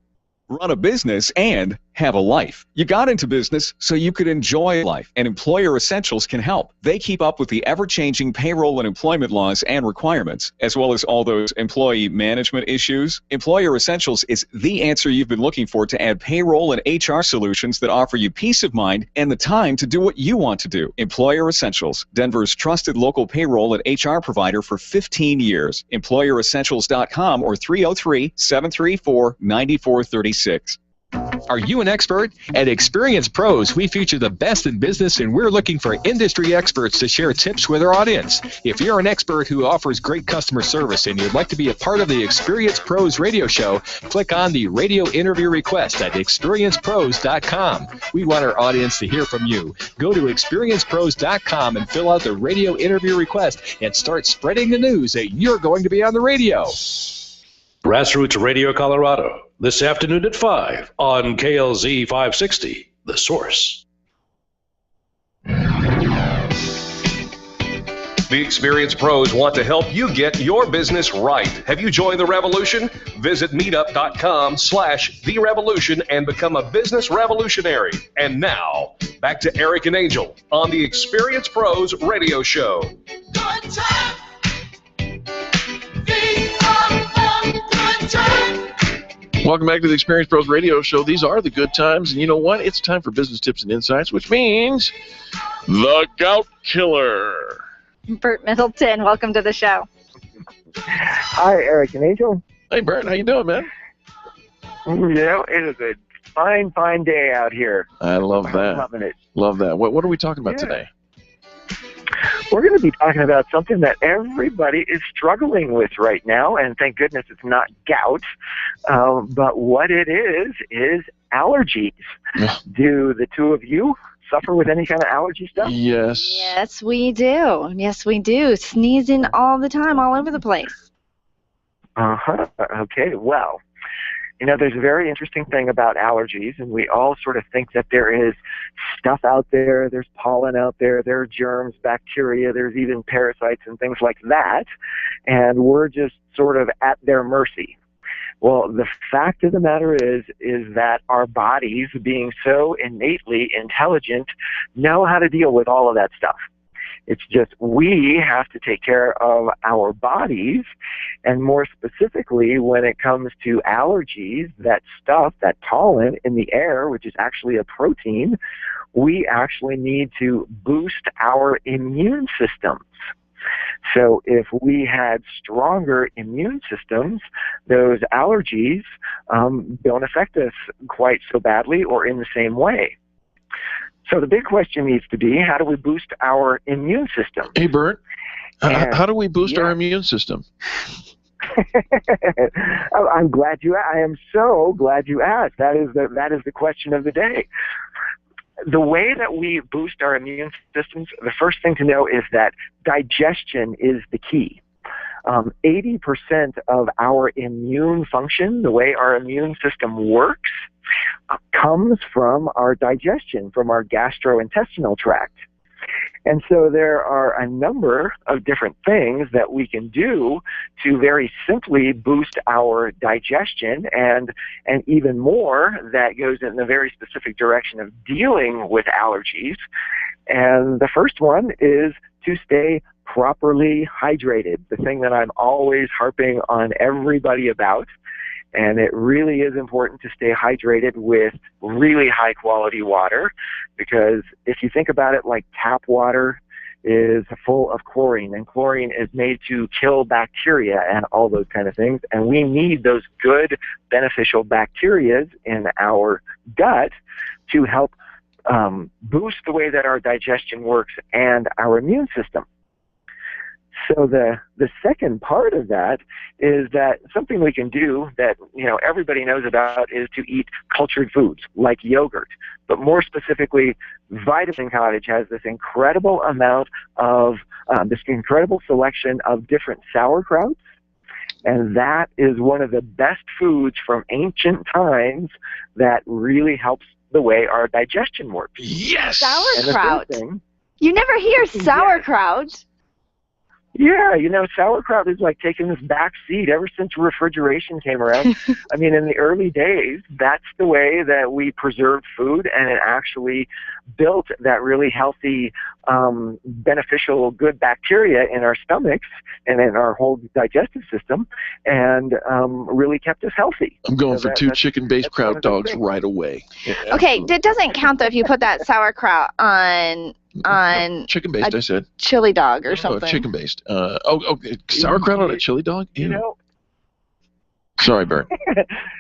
Run a business and have a life. You got into business so you could enjoy life, and Employer Essentials can help. They keep up with the ever-changing payroll and employment laws and requirements, as well as all those employee management issues. Employer Essentials is the answer you've been looking for to add payroll and HR solutions that offer you peace of mind and the time to do what you want to do. Employer Essentials, Denver's trusted local payroll and HR provider for 15 years. EmployerEssentials.com or 303-734-9436. Are you an expert? At Experience Pros, we feature the best in business, and we're looking for industry experts to share tips with our audience. If you're an expert who offers great customer service and you'd like to be a part of the Experience Pros radio show, click on the radio interview request at experiencepros.com. We want our audience to hear from you. Go to experiencepros.com and fill out the radio interview request and start spreading the news that you're going to be on the radio. Grassroots Radio Colorado, this afternoon at 5 on KLZ 560, The Source. The Experience Pros want to help you get your business right. Have you joined the revolution? Visit meetup.com/therevolution and become a business revolutionary. And now, back to Eric and Angel on the Experience Pros radio show. Good time. Welcome back to the Experience Pros radio show. These are the good times, and you know what? It's time for business tips and insights, which means the Gout Killer. Bert Middleton, welcome to the show. Hi, Eric and Angel. Hey, Bert, how you doing, man? You know, it is a fine day out here. I love that. I'm loving it. Love that. What are we talking about today? We're going to be talking about something that everybody is struggling with right now, and thank goodness it's not gout, but what it is allergies. Do the two of you suffer with any kind of allergy stuff? Yes. Yes, we do. Yes, we do. Sneezing all the time, all over the place. Uh-huh. Okay, well, you know, there's a very interesting thing about allergies, and we all sort of think that there is stuff out there, there's pollen out there, there are germs, bacteria, there's even parasites and things like that, and we're just sort of at their mercy. Well, the fact of the matter is that our bodies, being so innately intelligent, know how to deal with all of that stuff. It's just we have to take care of our bodies, and more specifically when it comes to allergies, that stuff, that pollen in the air, which is actually a protein, we actually need to boost our immune systems. So if we had stronger immune systems, those allergies don't affect us quite so badly or in the same way. So the big question needs to be, how do we boost our immune system? Hey, Bert, how do we boost our immune system? I am so glad you asked. That is the question of the day. The way that we boost our immune systems, the first thing to know is that digestion is the key. 80% of our immune function, the way our immune system works, comes from our digestion, from our gastrointestinal tract. And so there are a number of different things that we can do to very simply boost our digestion, and even more that goes in the very specific direction of dealing with allergies. And the first one is to stay properly hydrated, the thing that I'm always harping on everybody about. And it really is important to stay hydrated with really high quality water, because if you think about it, like tap water is full of chlorine, and chlorine is made to kill bacteria and all those kind of things. And we need those good beneficial bacteria in our gut to help boost the way that our digestion works and our immune system. So the second part of that is that something we can do that, you know, everybody knows about is to eat cultured foods like yogurt. But more specifically, Vitamin Cottage has this incredible amount of, this incredible selection of different sauerkrauts. And that is one of the best foods from ancient times that really helps the way our digestion works. Yes! Sauerkraut. You never hear sauerkraut. Yeah, you know, sauerkraut is like taking this back seat ever since refrigeration came around. I mean, in the early days, that's the way that we preserved food, and it actually built that really healthy, beneficial, good bacteria in our stomachs and in our whole digestive system, and really kept us healthy. I'm going for two chicken-based kraut dogs right away. Yeah, Okay, it doesn't count though if you put that sauerkraut on chicken-based, I said. Chili dog or Oh, something. chicken-based. Sauerkraut on a chili dog? Ew. You know, Sorry, Bert.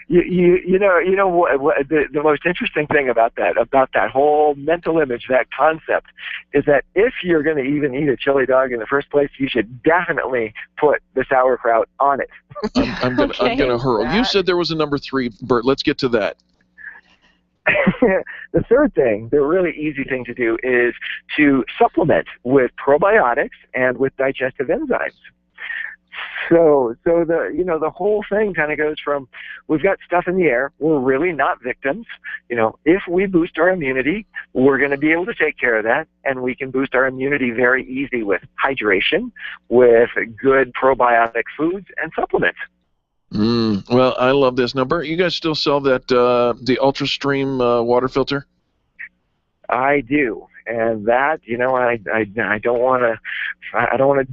You know what the most interesting thing about that whole mental image, that concept, is that if you're going to even eat a chili dog in the first place, you should definitely put the sauerkraut on it. I'm gonna hurl. You said there was a number 3, Bert. Let's get to that. The third thing, the really easy thing to do, is to supplement with probiotics and with digestive enzymes. So the whole thing kind of goes from, we've got stuff in the air, we're really not victims. If we boost our immunity, we're going to be able to take care of that, and we can boost our immunity very easy with hydration, with good probiotic foods and supplements. Well, I love this. Now, Bert, you guys still sell that the UltraStream water filter? I do, and that I don't want to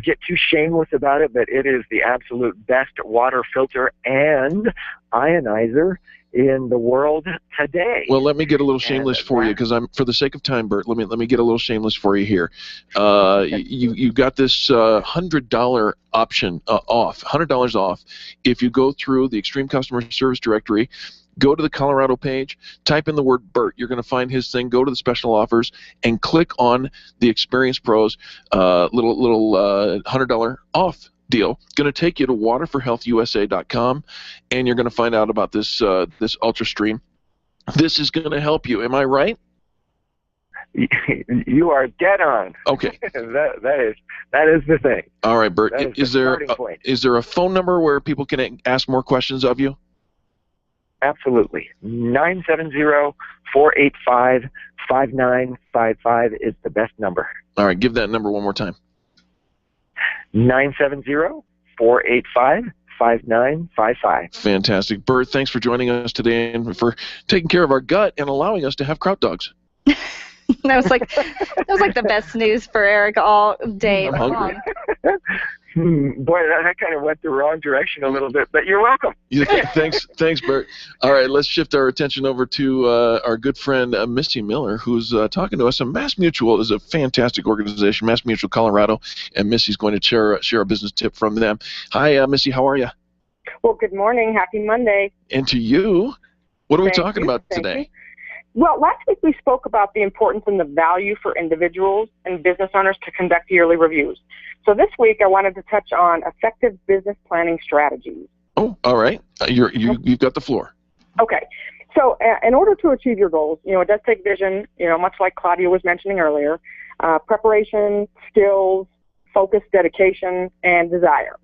get too shameless about it, but it is the absolute best water filter and ionizer in the world today. Well, let me get a little shameless for you, because for the sake of time, Bert. Let me get a little shameless for you here. You got this $100 option off, $100 off, if you go through the Extreme Customer Service Directory. Go to the Colorado page, type in the word Bert. You're going to find his thing. Go to the special offers and click on the Experience Pros little $100 off deal. Going to take you to waterforhealthusa.com, and you're going to find out about this UltraStream. This is going to help you. Am I right? You are dead on. Okay. that is the thing. All right, Bert. Is there a phone number where people can ask more questions of you? Absolutely. 970-485-5955 is the best number. All right, give that number one more time. 970-485-5955. Fantastic. Bert, thanks for joining us today and for taking care of our gut and allowing us to have kraut dogs. That was like the best news for Eric all day I'm long. Boy, that kind of went the wrong direction a little bit, but you're welcome. Thanks, Bert. All right, let's shift our attention over to our good friend Misty Miller, who's talking to us. And Mass Mutual is a fantastic organization, Mass Mutual Colorado, and Misty's going to share a business tip from them. Hi, Misty, how are you? Well, good morning. Happy Monday. And to you, what are we talking about today? Well, last week we spoke about the importance and the value for individuals and business owners to conduct yearly reviews. So this week I wanted to touch on effective business planning strategies. Oh, all right. You've got the floor. Okay. So in order to achieve your goals, it does take vision, much like Claudia was mentioning earlier, preparation, skills, focus, dedication, and desire.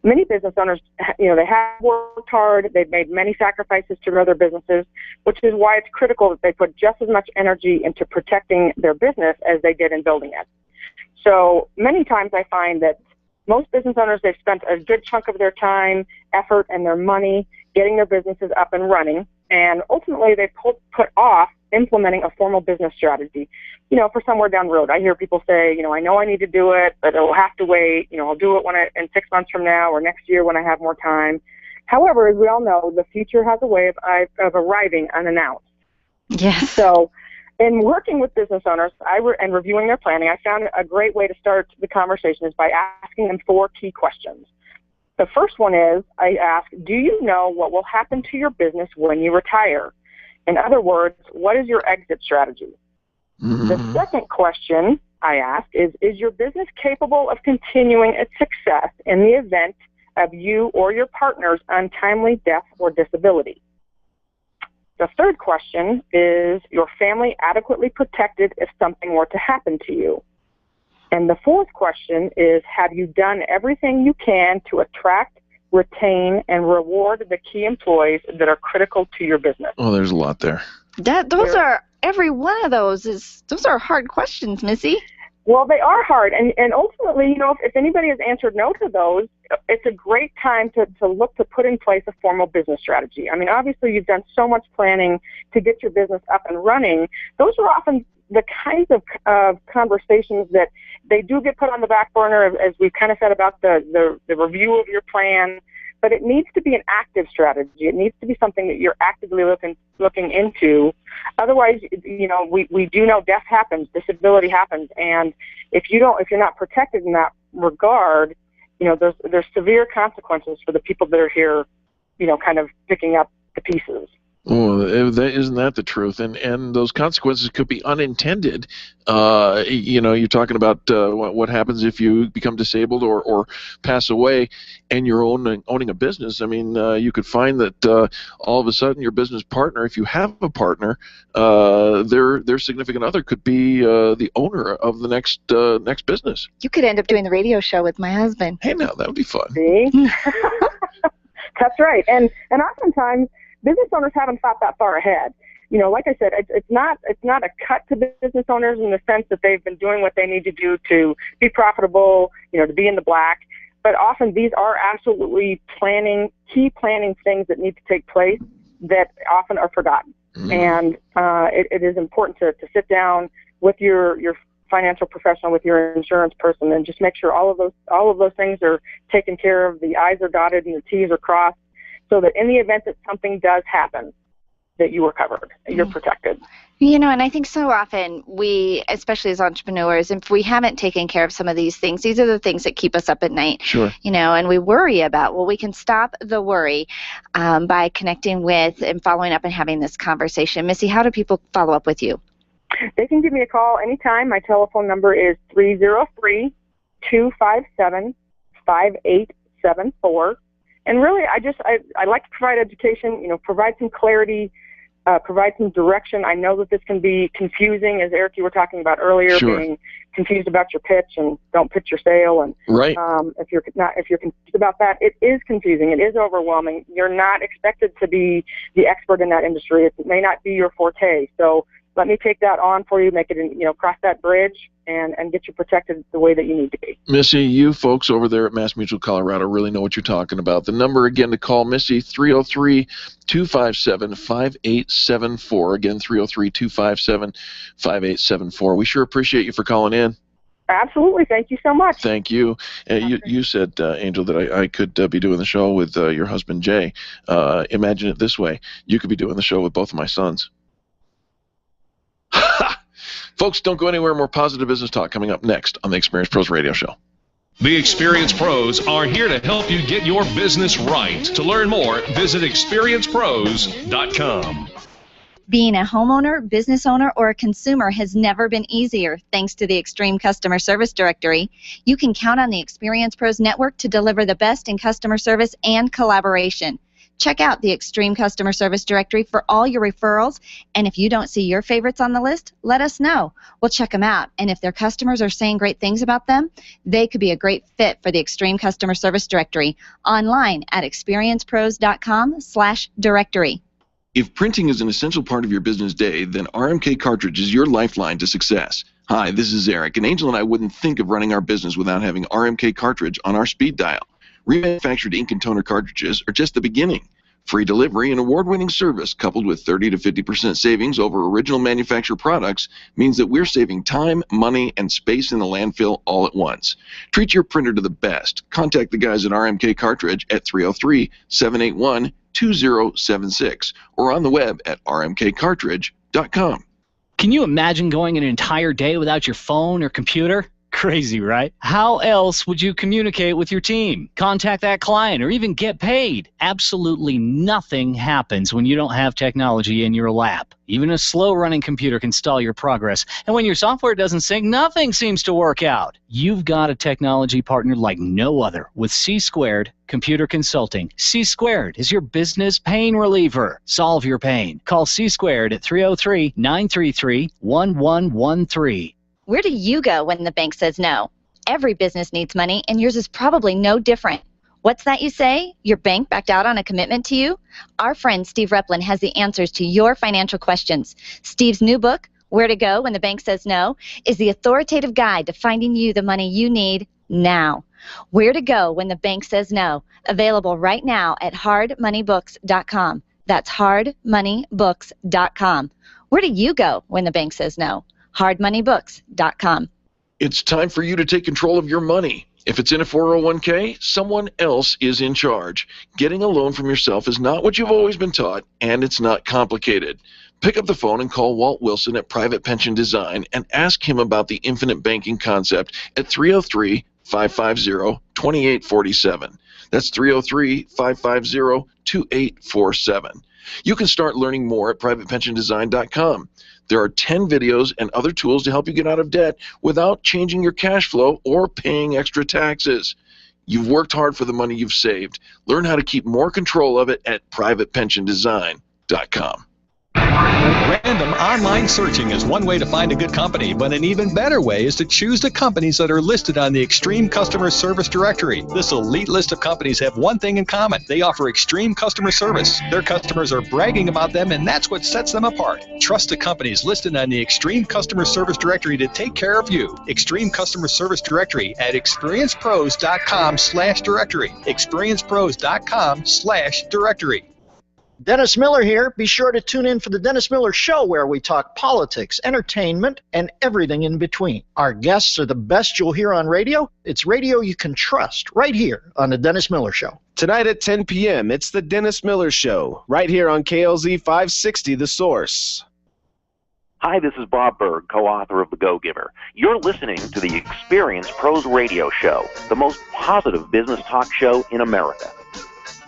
Many business owners, they have worked hard, they've made many sacrifices to grow their businesses, which is why it's critical that they put just as much energy into protecting their business as they did in building it. So many times I find that most business owners, they've spent a good chunk of their time, effort, and their money getting their businesses up and running, and ultimately they put off implementing a formal business strategy, for somewhere down the road. I hear people say, I know I need to do it, but it'll have to wait. I'll do it in 6 months from now or next year when I have more time. However, as we all know, the future has a way of arriving unannounced. Yes. So in working with business owners and reviewing their planning, I found a great way to start the conversation is by asking them 4 key questions. The first one is, I ask, do you know what will happen to your business when you retire? In other words, what is your exit strategy? Mm-hmm. The second question I ask is your business capable of continuing its success in the event of you or your partner's untimely death or disability? The third question is your family adequately protected if something were to happen to you? And the fourth question is, have you done everything you can to attract, retain, and reward the key employees that are critical to your business? Oh, there's a lot there. Every one of those those are hard questions, Missy. Well, they are hard, and ultimately, if anybody has answered no to those, it's a great time to look to put in place a formal business strategy. I mean, obviously, you've done so much planning to get your business up and running. Those are often the kinds of conversations that they do get put on the back burner, as we've kind of said about the review of your plan. But it needs to be an active strategy. It needs to be something that you're actively looking into. Otherwise, we do know death happens, disability happens, and if you're not protected in that regard, there's severe consequences for the people that are here kind of picking up the pieces. Oh, isn't that the truth? And those consequences could be unintended. You're talking about what happens if you become disabled or pass away, and you're owning a business. I mean, you could find that all of a sudden your business partner, if you have a partner, their significant other could be the owner of the next business. You could end up doing the radio show with my husband. Hey, now that would be fun. See? That's right. And oftentimes business owners haven't thought that far ahead. Like I said, it's not a cut to business owners in the sense that they've been doing what they need to do to be profitable, to be in the black. But often these are absolutely key planning things that need to take place that often are forgotten. Mm-hmm. And it is important to sit down with your financial professional, with your insurance person, and just make sure all of those things are taken care of. The I's are dotted and the T's are crossed, so that in the event that something does happen, that you are covered, you're protected. And I think so often we, especially as entrepreneurs, if we haven't taken care of some of these things, these are the things that keep us up at night. Sure. And we worry about. Well, we can stop the worry by connecting with and following up and having this conversation. Missy, how do people follow up with you? They can give me a call anytime. My telephone number is 303-257-5874. And really, I like to provide education, provide some clarity, provide some direction. I know that this can be confusing, as Eric, you were talking about earlier, sure. Being confused about your pitch and don't pitch your sale. And right. If you're confused about that, it is confusing. It is overwhelming. You're not expected to be the expert in that industry. It may not be your forte. So let me take that on for you, make it, cross that bridge and get you protected the way that you need to be. Missy, you folks over there at Mass Mutual Colorado really know what you're talking about. The number again to call Missy, 303-257-5874. Again, 303-257-5874. We sure appreciate you for calling in. Absolutely. Thank you so much. Thank you. You said, Angel, that I could be doing the show with your husband, Jay. Imagine it this way. You could be doing the show with both of my sons. Folks, don't go anywhere. More positive business talk coming up next on the Experience Pros Radio Show. The Experience Pros are here to help you get your business right. To learn more, visit experiencepros.com. Being a homeowner, business owner, or a consumer has never been easier thanks to the Extreme Customer Service Directory. You can count on the Experience Pros Network to deliver the best in customer service and collaboration. Check out the Extreme Customer Service Directory for all your referrals, and if you don't see your favorites on the list, let us know. We'll check them out, and if their customers are saying great things about them, they could be a great fit for the Extreme Customer Service Directory online at experiencepros.com/directory. If printing is an essential part of your business day, then RMK Cartridge is your lifeline to success. Hi, this is Eric, and Angel and I wouldn't think of running our business without having RMK Cartridge on our speed dial. Remanufactured ink and toner cartridges are just the beginning. Free delivery and award-winning service coupled with 30 to 50% savings over original manufacturer products means that we're saving time, money, and space in the landfill all at once. Treat your printer to the best. Contact the guys at RMK Cartridge at 303-781-2076 or on the web at rmkcartridge.com. Can you imagine going an entire day without your phone or computer? Crazy, right? How else would you communicate with your team, contact that client, or even get paid? Absolutely nothing happens when you don't have technology in your lap. Even a slow-running computer can stall your progress. And when your software doesn't sync, nothing seems to work out. You've got a technology partner like no other with C-Squared Computer Consulting. C-Squared is your business pain reliever. Solve your pain. Call C-Squared at 303-933-1113. Where do you go when the bank says no? Every business needs money, and yours is probably no different. What's that you say? Your bank backed out on a commitment to you? Our friend Steve Replin has the answers to your financial questions. Steve's new book, Where to Go When the Bank Says No, is the authoritative guide to finding you the money you need now. Where to Go When the Bank Says No, available right now at hardmoneybooks.com. That's hardmoneybooks.com. Where do you go when the bank says no? hardmoneybooks.com. It's time for you to take control of your money. If it's in a 401k, someone else is in charge. Getting a loan from yourself is not what you've always been taught, and it's not complicated. Pick up the phone and call Walt Wilson at Private Pension Design and ask him about the infinite banking concept at 303-550-2847. That's 303-550-2847. You can start learning more at privatepensiondesign.com. There are 10 videos and other tools to help you get out of debt without changing your cash flow or paying extra taxes. You've worked hard for the money you've saved. Learn how to keep more control of it at privatepensiondesign.com. Random online searching is one way to find a good company, but an even better way is to choose the companies that are listed on the Extreme Customer Service Directory. This elite list of companies have one thing in common. They offer extreme customer service. Their customers are bragging about them, and that's what sets them apart. Trust the companies listed on the Extreme Customer Service Directory to take care of you. Extreme Customer Service Directory at experiencepros.com/directory. experiencepros.com/directory. Dennis Miller here. Be sure to tune in for the Dennis Miller Show, where we talk politics, entertainment, and everything in between. Our guests are the best you'll hear on radio. It's radio you can trust, right here on the Dennis Miller Show. Tonight at 10 p.m., it's the Dennis Miller Show, right here on KLZ 560, The Source. Hi, this is Bob Berg, co-author of The Go-Giver. You're listening to the Experience Pros Radio Show, the most positive business talk show in America.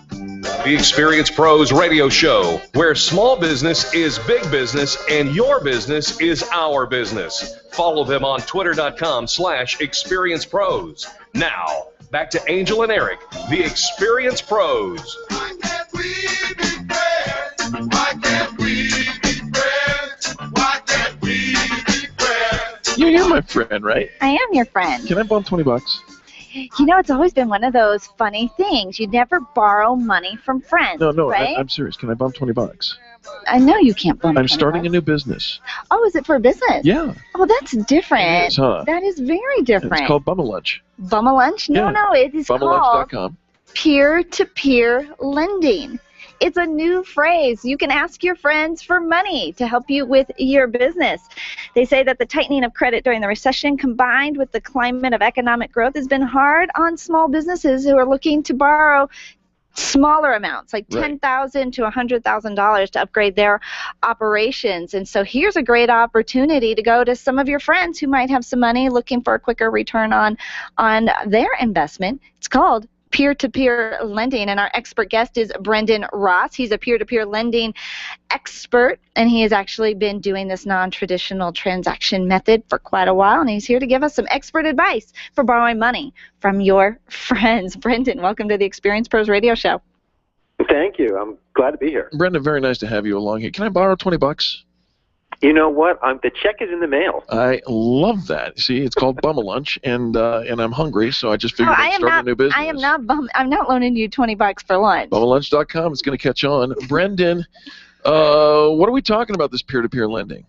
The Experience Pros Radio Show, where small business is big business and your business is our business. Follow them on twitter.com/experiencepros. Now, back to Angel and Eric, the Experience Pros. Why can't we be friends? Why can't we be friends? Why can't we be friends? You're my friend, right? I am your friend. Can I bump $20? You know, it's always been one of those funny things. You never borrow money from friends, No, right? I'm serious. Can I bump $20? I know you can't bump I'm 20 starting bucks. a new business. Oh, is it for business? Yeah. Oh, that's different. It is, huh? That is very different. It's called Bum-A-Lunch. Bum-A-Lunch? No, Yeah. no, it is called Bum-A-Lunch.com. peer-to-peer lending. It's a new phrase. You can ask your friends for money to help you with your business. They say that the tightening of credit during the recession combined with the climate of economic growth has been hard on small businesses who are looking to borrow smaller amounts, like $10,000 to $100,000 to upgrade their operations. And so here's a great opportunity to go to some of your friends who might have some money looking for a quicker return on their investment. It's called peer-to-peer lending, and our expert guest is Brendan Ross. He's a peer-to-peer lending expert, and he has actually been doing this non-traditional transaction method for quite a while, and he's here to give us some expert advice for borrowing money from your friends. Brendan, welcome to the Experience Pros Radio Show. Thank you. I'm glad to be here. Brendan, very nice to have you along here. Can I borrow $20? You know what? The check is in the mail. I love that. See, it's called Bum-A-Lunch, and I'm hungry, so I just figured I'd start a new business. I'm not loaning you $20 for lunch. Bum-A-Lunch.com. It's going to catch on. Brendan, what are we talking about, this peer-to-peer lending?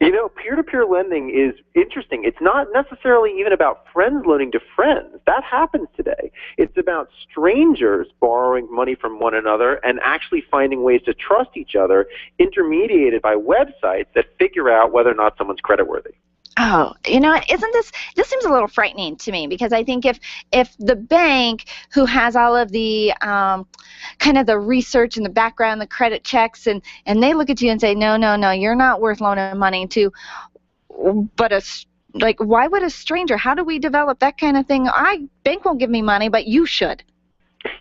You know, peer-to-peer lending is interesting. It's not necessarily even about friends loaning to friends. That happens today. It's about strangers borrowing money from one another and actually finding ways to trust each other, intermediated by websites that figure out whether or not someone's creditworthy. Oh, you know, this seems a little frightening to me, because I think if the bank, who has all of the kind of the research and the background, the credit checks, and they look at you and say, no, you're not worth loaning money to, but why would a stranger? How do we develop that kind of thing? Bank won't give me money, but you should.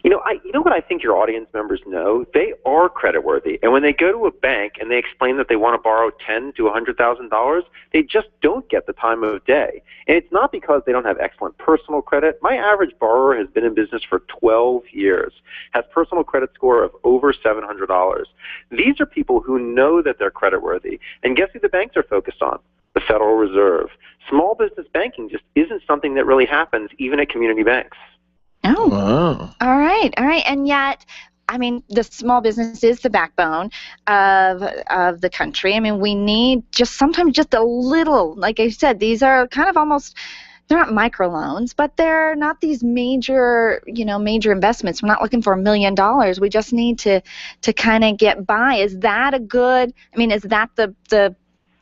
You know what I think your audience members know? They are creditworthy. And when they go to a bank and they explain that they want to borrow $10,000 to $100,000, they just don't get the time of day. And it's not because they don't have excellent personal credit. My average borrower has been in business for 12 years, has personal credit score of over $700. These are people who know that they're creditworthy. And guess who the banks are focused on? The Federal Reserve. Small business banking just isn't something that really happens even at community banks. Oh, wow. All right. And yet, I mean, the small business is the backbone of the country. I mean, we need sometimes just a little, like I said, these are kind of almost, they're not microloans, but they're not these major investments. We're not looking for $1 million. We just need to kind of get by. Is that is that the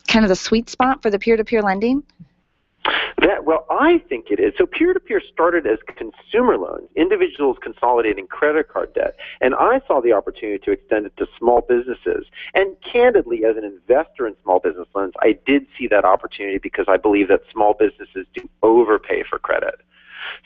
kind of the sweet spot for the peer-to-peer lending? Well, I think it is. So peer-to-peer started as consumer loans, individuals consolidating credit card debt, and I saw the opportunity to extend it to small businesses. And candidly, as an investor in small business loans, I did see that opportunity because I believe that small businesses do overpay for credit.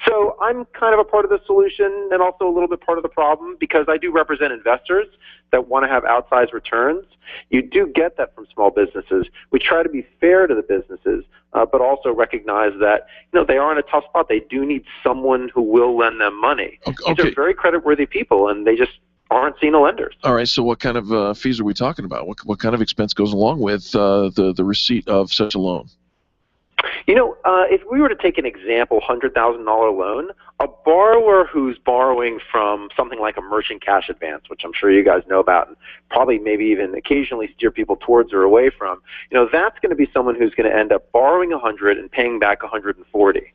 So I'm kind of a part of the solution and also a little bit part of the problem because I do represent investors that want to have outsized returns. You do get that from small businesses. We try to be fair to the businesses, but also recognize that they are in a tough spot. They do need someone who will lend them money. Okay. These are very creditworthy people, and they just aren't seen as lenders. All right, so what kind of fees are we talking about? What kind of expense goes along with the receipt of such a loan? If we were to take an example, $100,000 loan, a borrower who's borrowing from something like a merchant cash advance, which I'm sure you guys know about, and probably maybe even occasionally steer people towards or away from, that's going to be someone who's going to end up borrowing 100 and paying back 140.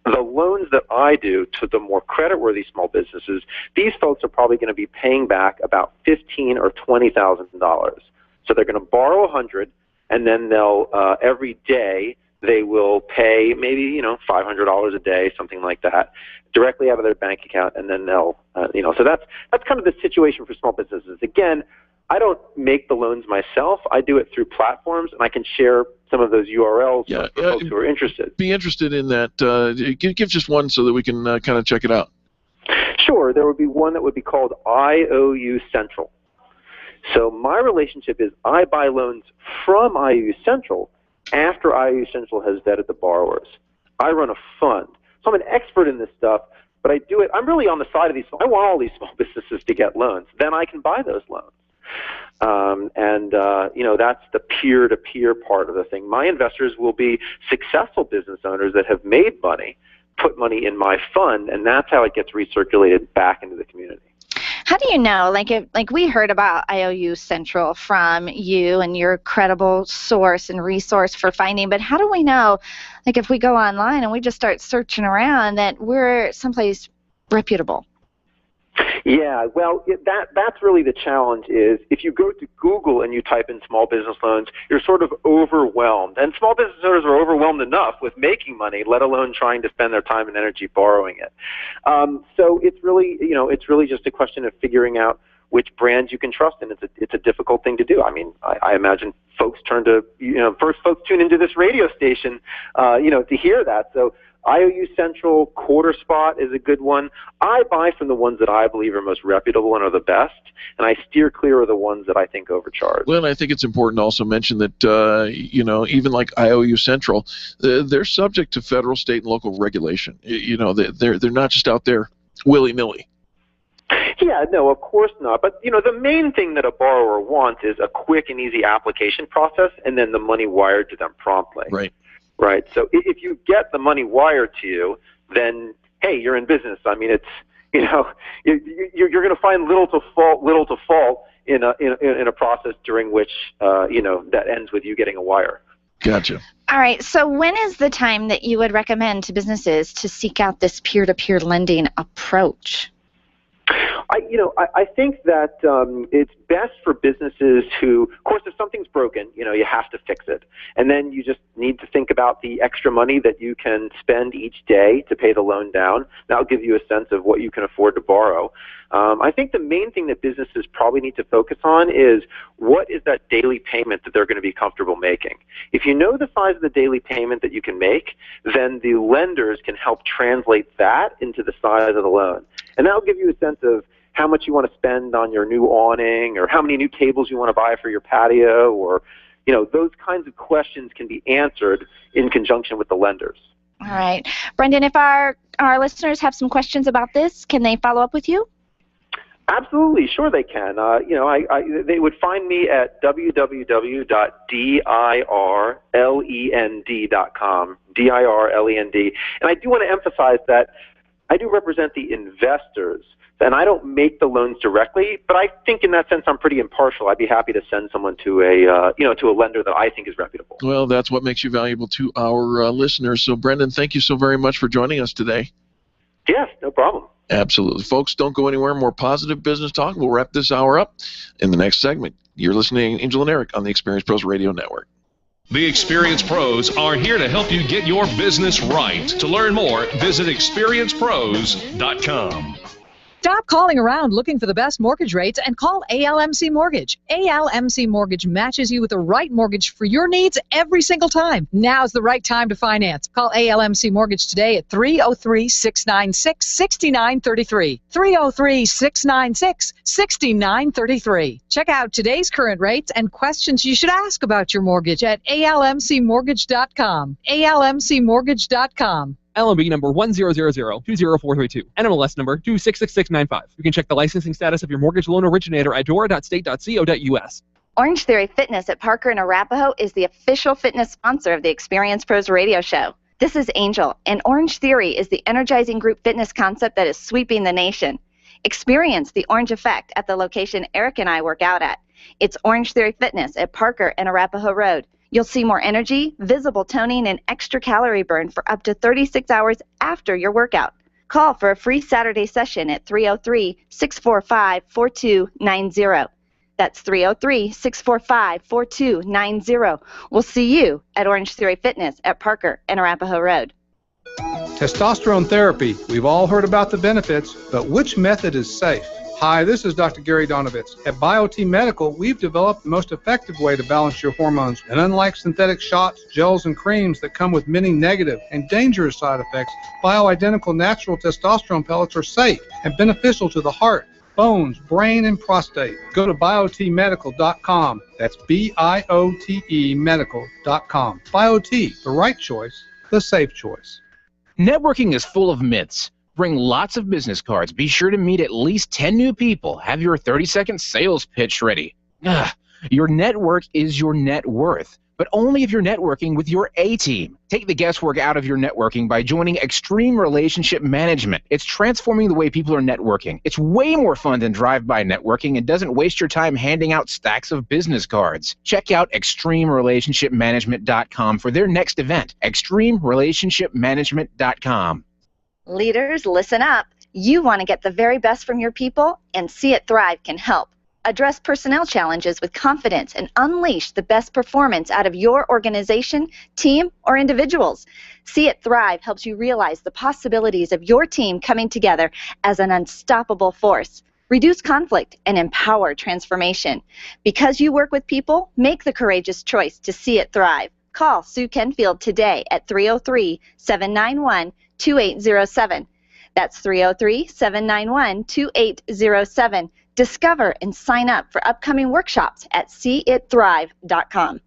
The loans that I do to the more creditworthy small businesses, these folks are probably going to be paying back about $15,000 or $20,000. So they're going to borrow 100, and then they'll every day they will pay maybe $500 a day, something like that, directly out of their bank account, and then they'll so that's kind of the situation for small businesses. Again, I don't make the loans myself. I do it through platforms, and I can share some of those URLs for folks who are interested. Be interested in that. Give just one so that we can kind of check it out. Sure. There would be one that would be called IOU Central. So my relationship is I buy loans from IOU Central after IOU Central has vetted the borrowers. I run a fund. So I'm an expert in this stuff, but I do it. I'm really on the side of these. I want all these small businesses to get loans. Then I can buy those loans. That's the peer-to-peer part of the thing. My investors will be successful business owners that have made money, put money in my fund, and that's how it gets recirculated back into the community. How do you know, like we heard about IOU Central from you and your credible source and resource for finding, but how do we know, like if we go online and we just start searching around, that we're someplace reputable? Yeah, well, that's really the challenge is if you go to Google and you type in small business loans, you're sort of overwhelmed. And small business owners are overwhelmed enough with making money, let alone trying to spend their time and energy borrowing it. So it's really just a question of figuring out which brands you can trust, and it's a difficult thing to do. I mean, I imagine folks tune into this radio station, to hear that. So IOU Central, QuarterSpot is a good one. I buy from the ones that I believe are most reputable and are the best, and I steer clear of the ones that I think overcharge. Well, I think it's important to also mention that, even like IOU Central, they're subject to federal, state, and local regulation. They're not just out there willy-nilly. Yeah, no, of course not. But, the main thing that a borrower wants is a quick and easy application process and then the money wired to them promptly. Right. Right. So if you get the money wired to you, then hey, you're in business. I mean, it's you're going to find little to fault in a process during which that ends with you getting a wire. Gotcha. All right. So when is the time that you would recommend to businesses to seek out this peer-to-peer lending approach? I think that it's best for businesses who, of course, if something's broken, you have to fix it. And then you just need to think about the extra money that you can spend each day to pay the loan down. That'll give you a sense of what you can afford to borrow. I think the main thing that businesses probably need to focus on is what is that daily payment that they're going to be comfortable making. If you know the size of the daily payment that you can make, then the lenders can help translate that into the size of the loan. And that'll give you a sense of how much you want to spend on your new awning or how many new tables you want to buy for your patio, or those kinds of questions can be answered in conjunction with the lenders. All right. Brendan, if our listeners have some questions about this, can they follow up with you? Absolutely, sure they can. They would find me at www.dirlend.com, DIRLEND. And I do want to emphasize that I do represent the investors, and I don't make the loans directly, but I think in that sense I'm pretty impartial. I'd be happy to send someone to a lender that I think is reputable. Well, that's what makes you valuable to our listeners. So, Brendan, thank you so very much for joining us today. Yes, no problem. Absolutely. Folks, don't go anywhere. More positive business talk. We'll wrap this hour up in the next segment. You're listening to Angel and Eric on the Experience Pros Radio Network. The Experience Pros are here to help you get your business right. To learn more, visit experiencepros.com. Stop calling around looking for the best mortgage rates and call ALMC Mortgage. ALMC Mortgage matches you with the right mortgage for your needs every single time. Now's the right time to finance. Call ALMC Mortgage today at 303-696-6933. 303-696-6933. Check out today's current rates and questions you should ask about your mortgage at almcmortgage.com. almcmortgage.com. LMB number 100020432. NMLS number 266695. You can check the licensing status of your mortgage loan originator at dora.state.co.us. Orange Theory Fitness at Parker and Arapahoe is the official fitness sponsor of the Experience Pros radio show. This is Angel, and Orange Theory is the energizing group fitness concept that is sweeping the nation. Experience the Orange Effect at the location Eric and I work out at. It's Orange Theory Fitness at Parker and Arapahoe Road. You'll see more energy, visible toning, and extra calorie burn for up to 36 hours after your workout. Call for a free Saturday session at 303-645-4290. That's 303-645-4290. We'll see you at Orange Theory Fitness at Parker and Arapahoe Road. Testosterone therapy. We've all heard about the benefits, but which method is safe? Hi, this is Dr. Gary Donovitz. At BioT Medical, we've developed the most effective way to balance your hormones. And unlike synthetic shots, gels, and creams that come with many negative and dangerous side effects, bioidentical natural testosterone pellets are safe and beneficial to the heart, bones, brain, and prostate. Go to biotmedical.com. That's BIOTE medical.com. BioT, the right choice, the safe choice. Networking is full of myths. Bring lots of business cards. Be sure to meet at least 10 new people. Have your 30-second sales pitch ready. Your network is your net worth, but only if you're networking with your A-team. Take the guesswork out of your networking by joining Extreme Relationship Management. It's transforming the way people are networking. It's way more fun than drive-by networking and doesn't waste your time handing out stacks of business cards. Check out ExtremeRelationshipManagement.com for their next event. ExtremeRelationshipManagement.com. Leaders, listen up. You want to get the very best from your people, and See It Thrive can help. Address personnel challenges with confidence and unleash the best performance out of your organization, team, or individuals. See It Thrive helps you realize the possibilities of your team coming together as an unstoppable force. Reduce conflict and empower transformation. Because you work with people, make the courageous choice to see it thrive. Call Sue Kenfield today at 303-791-2807. That's 303-791-2807. Discover and sign up for upcoming workshops at seeitthrive.com.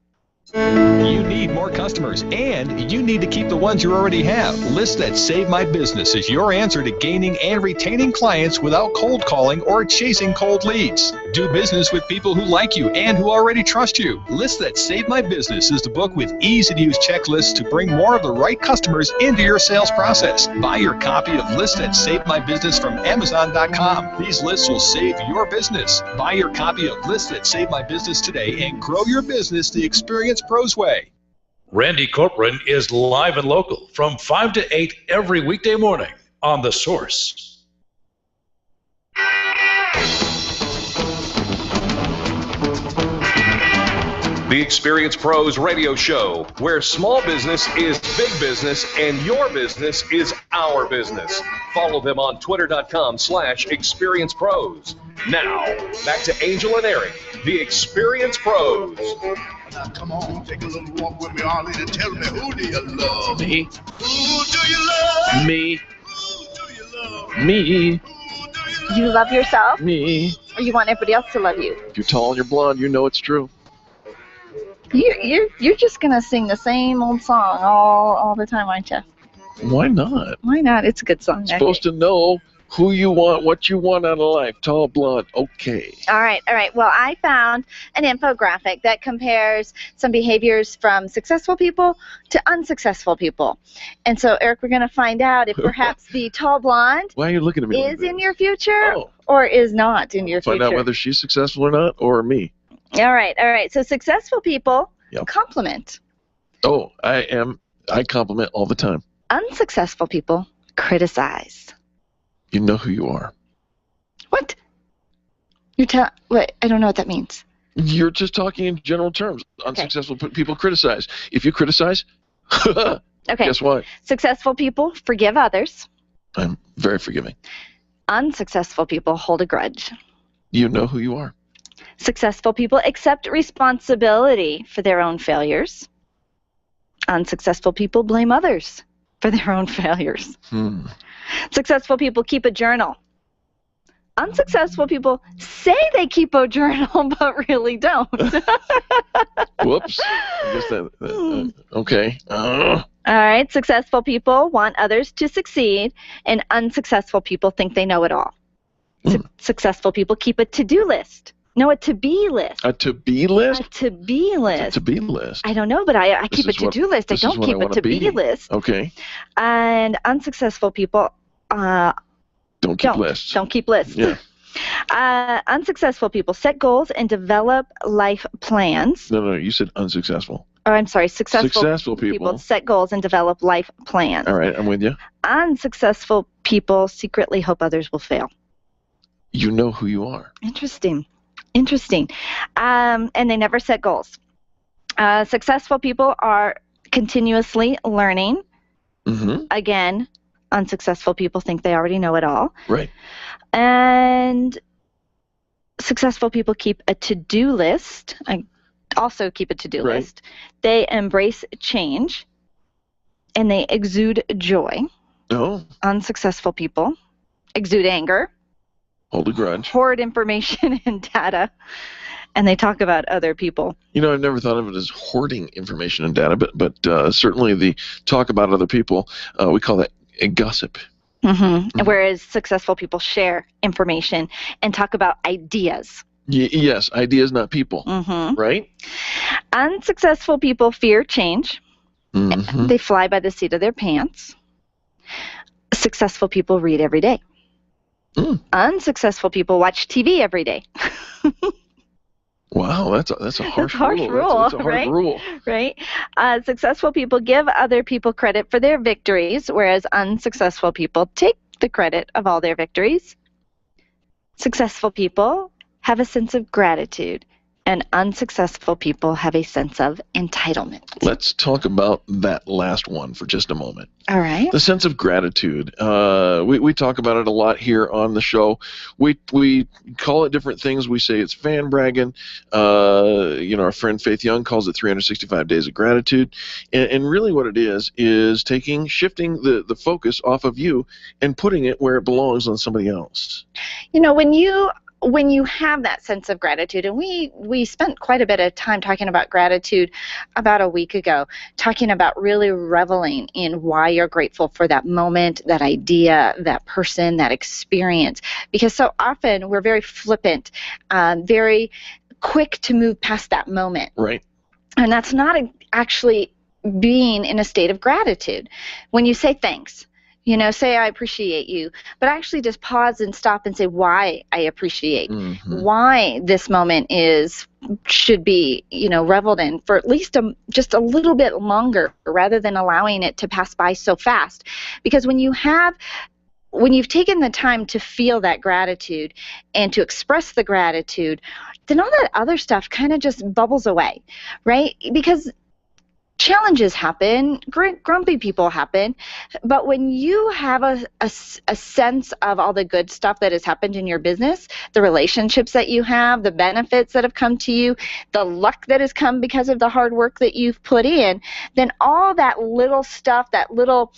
You need more customers, and you need to keep the ones you already have. Lists That Save My Business is your answer to gaining and retaining clients without cold calling or chasing cold leads. Do business with people who like you and who already trust you. Lists That Save My Business is the book with easy-to-use checklists to bring more of the right customers into your sales process. Buy your copy of Lists That Save My Business from Amazon.com. These lists will save your business. Buy your copy of Lists That Save My Business today and grow your business the Experience Pros way. Randy Corcoran is live and local from 5 to 8 every weekday morning on The Source. The Experience Pros radio show, where small business is big business and your business is our business. Follow them on twitter.com/experiencepros. Now, back to Angel and Eric, the Experience Pros. Now, come on, take a little walk with me, Arlene, and tell me, who do you love? Me. Who do you love? Me. Who do you love? Me. You love yourself? Me. Or you want everybody else to love you? If you're tall and you're blonde, you know it's true. You're just going to sing the same old song all the time, aren't you? Why not? Why not? It's a good song. You're supposed to know who you want, what you want out of life. Tall, blonde, okay. All right. Well, I found an infographic that compares some behaviors from successful people to unsuccessful people. And so, Eric, we're going to find out if perhaps the tall blonde Why are you looking at me? is in your future or is not in your Find future. out whether she's successful or not, or me. All right. So successful people compliment. Oh, I compliment all the time. Unsuccessful people criticize. You know who you are. What? What? I don't know what that means. You're just talking in general terms. Unsuccessful people criticize. If you criticize, okay. Guess what? Successful people forgive others. I'm very forgiving. Unsuccessful people hold a grudge. You know who you are. Successful people accept responsibility for their own failures. Unsuccessful people blame others for their own failures. Successful people keep a journal. Unsuccessful people say they keep a journal, but really don't. Whoops. I guess that okay. All right. Successful people want others to succeed, and unsuccessful people think they know it all. Successful people keep a to-do list. No, a to-be list. A to-be list? A to-be list. A to-be list. I don't know, but I keep a to-do list. I don't keep a to-be list. Okay. And unsuccessful people don't keep lists. Don't keep lists. Yeah. Unsuccessful people set goals and develop life plans. No, you said unsuccessful. Or I'm sorry, successful people set goals and develop life plans. All right, I'm with you. Unsuccessful people secretly hope others will fail. You know who you are. Interesting. And they never set goals. Successful people are continuously learning. Again, unsuccessful people think they already know it all. Right. And successful people keep a to-do list. I also keep a to-do list. They embrace change, and they exude joy. Oh. Unsuccessful people exude anger. Hold a grudge. Hoard information and data, and they talk about other people. You know, I've never thought of it as hoarding information and data, but certainly the talk about other people, we call that a gossip. Whereas successful people share information and talk about ideas. Yes, ideas, not people. Right? Unsuccessful people fear change. They fly by the seat of their pants. Successful people read every day. Unsuccessful people watch TV every day. Wow, that's a harsh rule. That's a hard rule. Right? Successful people give other people credit for their victories, whereas unsuccessful people take the credit of all their victories. Successful people have a sense of gratitude, and unsuccessful people have a sense of entitlement. Let's talk about that last one for just a moment. All right. The sense of gratitude. We talk about it a lot here on the show. We call it different things. We say it's fan bragging. Our friend Faith Young calls it 365 days of gratitude. And really what it is shifting the focus off of you and putting it where it belongs on somebody else. You know, when you have that sense of gratitude, and we spent quite a bit of time talking about gratitude about a week ago, talking about really reveling in why you're grateful for that moment, that idea, that person, that experience. Because so often we're very flippant, very quick to move past that moment. Right. And that's not actually being in a state of gratitude. When you say thanks, say I appreciate you, but actually just pause and stop and say why I appreciate, why this moment should be, reveled in for at least just a little bit longer rather than allowing it to pass by so fast. Because when you've taken the time to feel that gratitude and to express the gratitude, then all that other stuff kind of just bubbles away, right? Because challenges happen, grumpy people happen, but when you have a sense of all the good stuff that has happened in your business, the relationships that you have, the benefits that have come to you, the luck that has come because of the hard work that you've put in, then all that little stuff, that little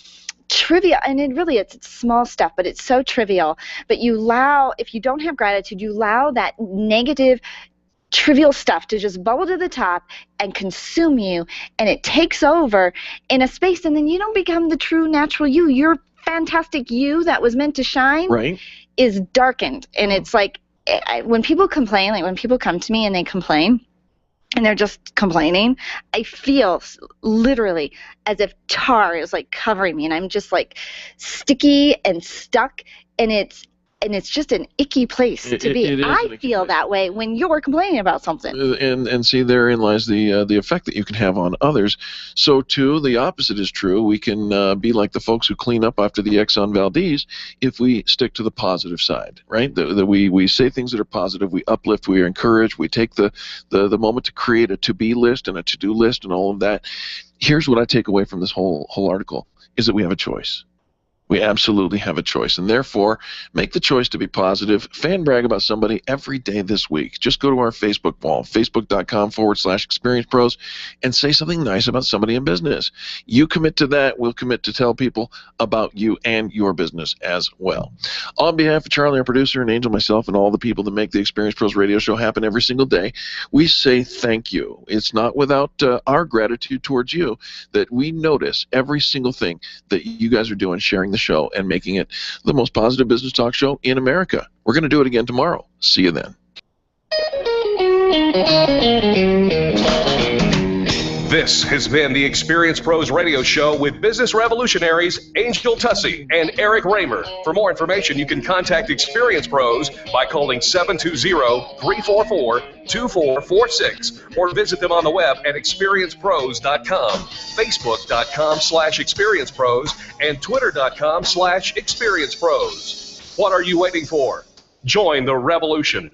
trivial, and it's small stuff, but it's so trivial, but if you don't have gratitude, you allow that negative trivial stuff to just bubble to the top and consume you, and it takes over in a space, and then you don't become the true natural you. Your fantastic you that was meant to shine is darkened. And it's like when people complain, like when people come to me and they complain and they're just complaining, I feel literally as if tar is like covering me, and I'm just like sticky and stuck, and it's just an icky place to be. I feel that way when you're complaining about something. And see, therein lies the effect that you can have on others. So, too, the opposite is true. We can be like the folks who clean up after the Exxon Valdez if we stick to the positive side, right? We say things that are positive, we uplift, we encourage, we take the moment to create a to-be list and a to-do list and all of that. Here's what I take away from this whole article, is that we have a choice. We absolutely have a choice, and therefore, make the choice to be positive. Fan brag about somebody every day this week. Just go to our Facebook wall, facebook.com/Experience Pros, and say something nice about somebody in business. You commit to that, we'll commit to tell people about you and your business as well. On behalf of Charlie, our producer, and Angel, myself, and all the people that make the Experience Pros radio show happen every single day, we say thank you. It's not without our gratitude towards you that we notice every single thing that you guys are doing, sharing the show and making it the most positive business talk show in America. We're going to do it again tomorrow. See you then. This has been the Experience Pros radio show with business revolutionaries Angel Tussey and Eric Raymer. For more information, you can contact Experience Pros by calling 720-344-2446 or visit them on the web at experiencepros.com, facebook.com/experiencepros, and twitter.com/experiencepros. What are you waiting for? Join the revolution.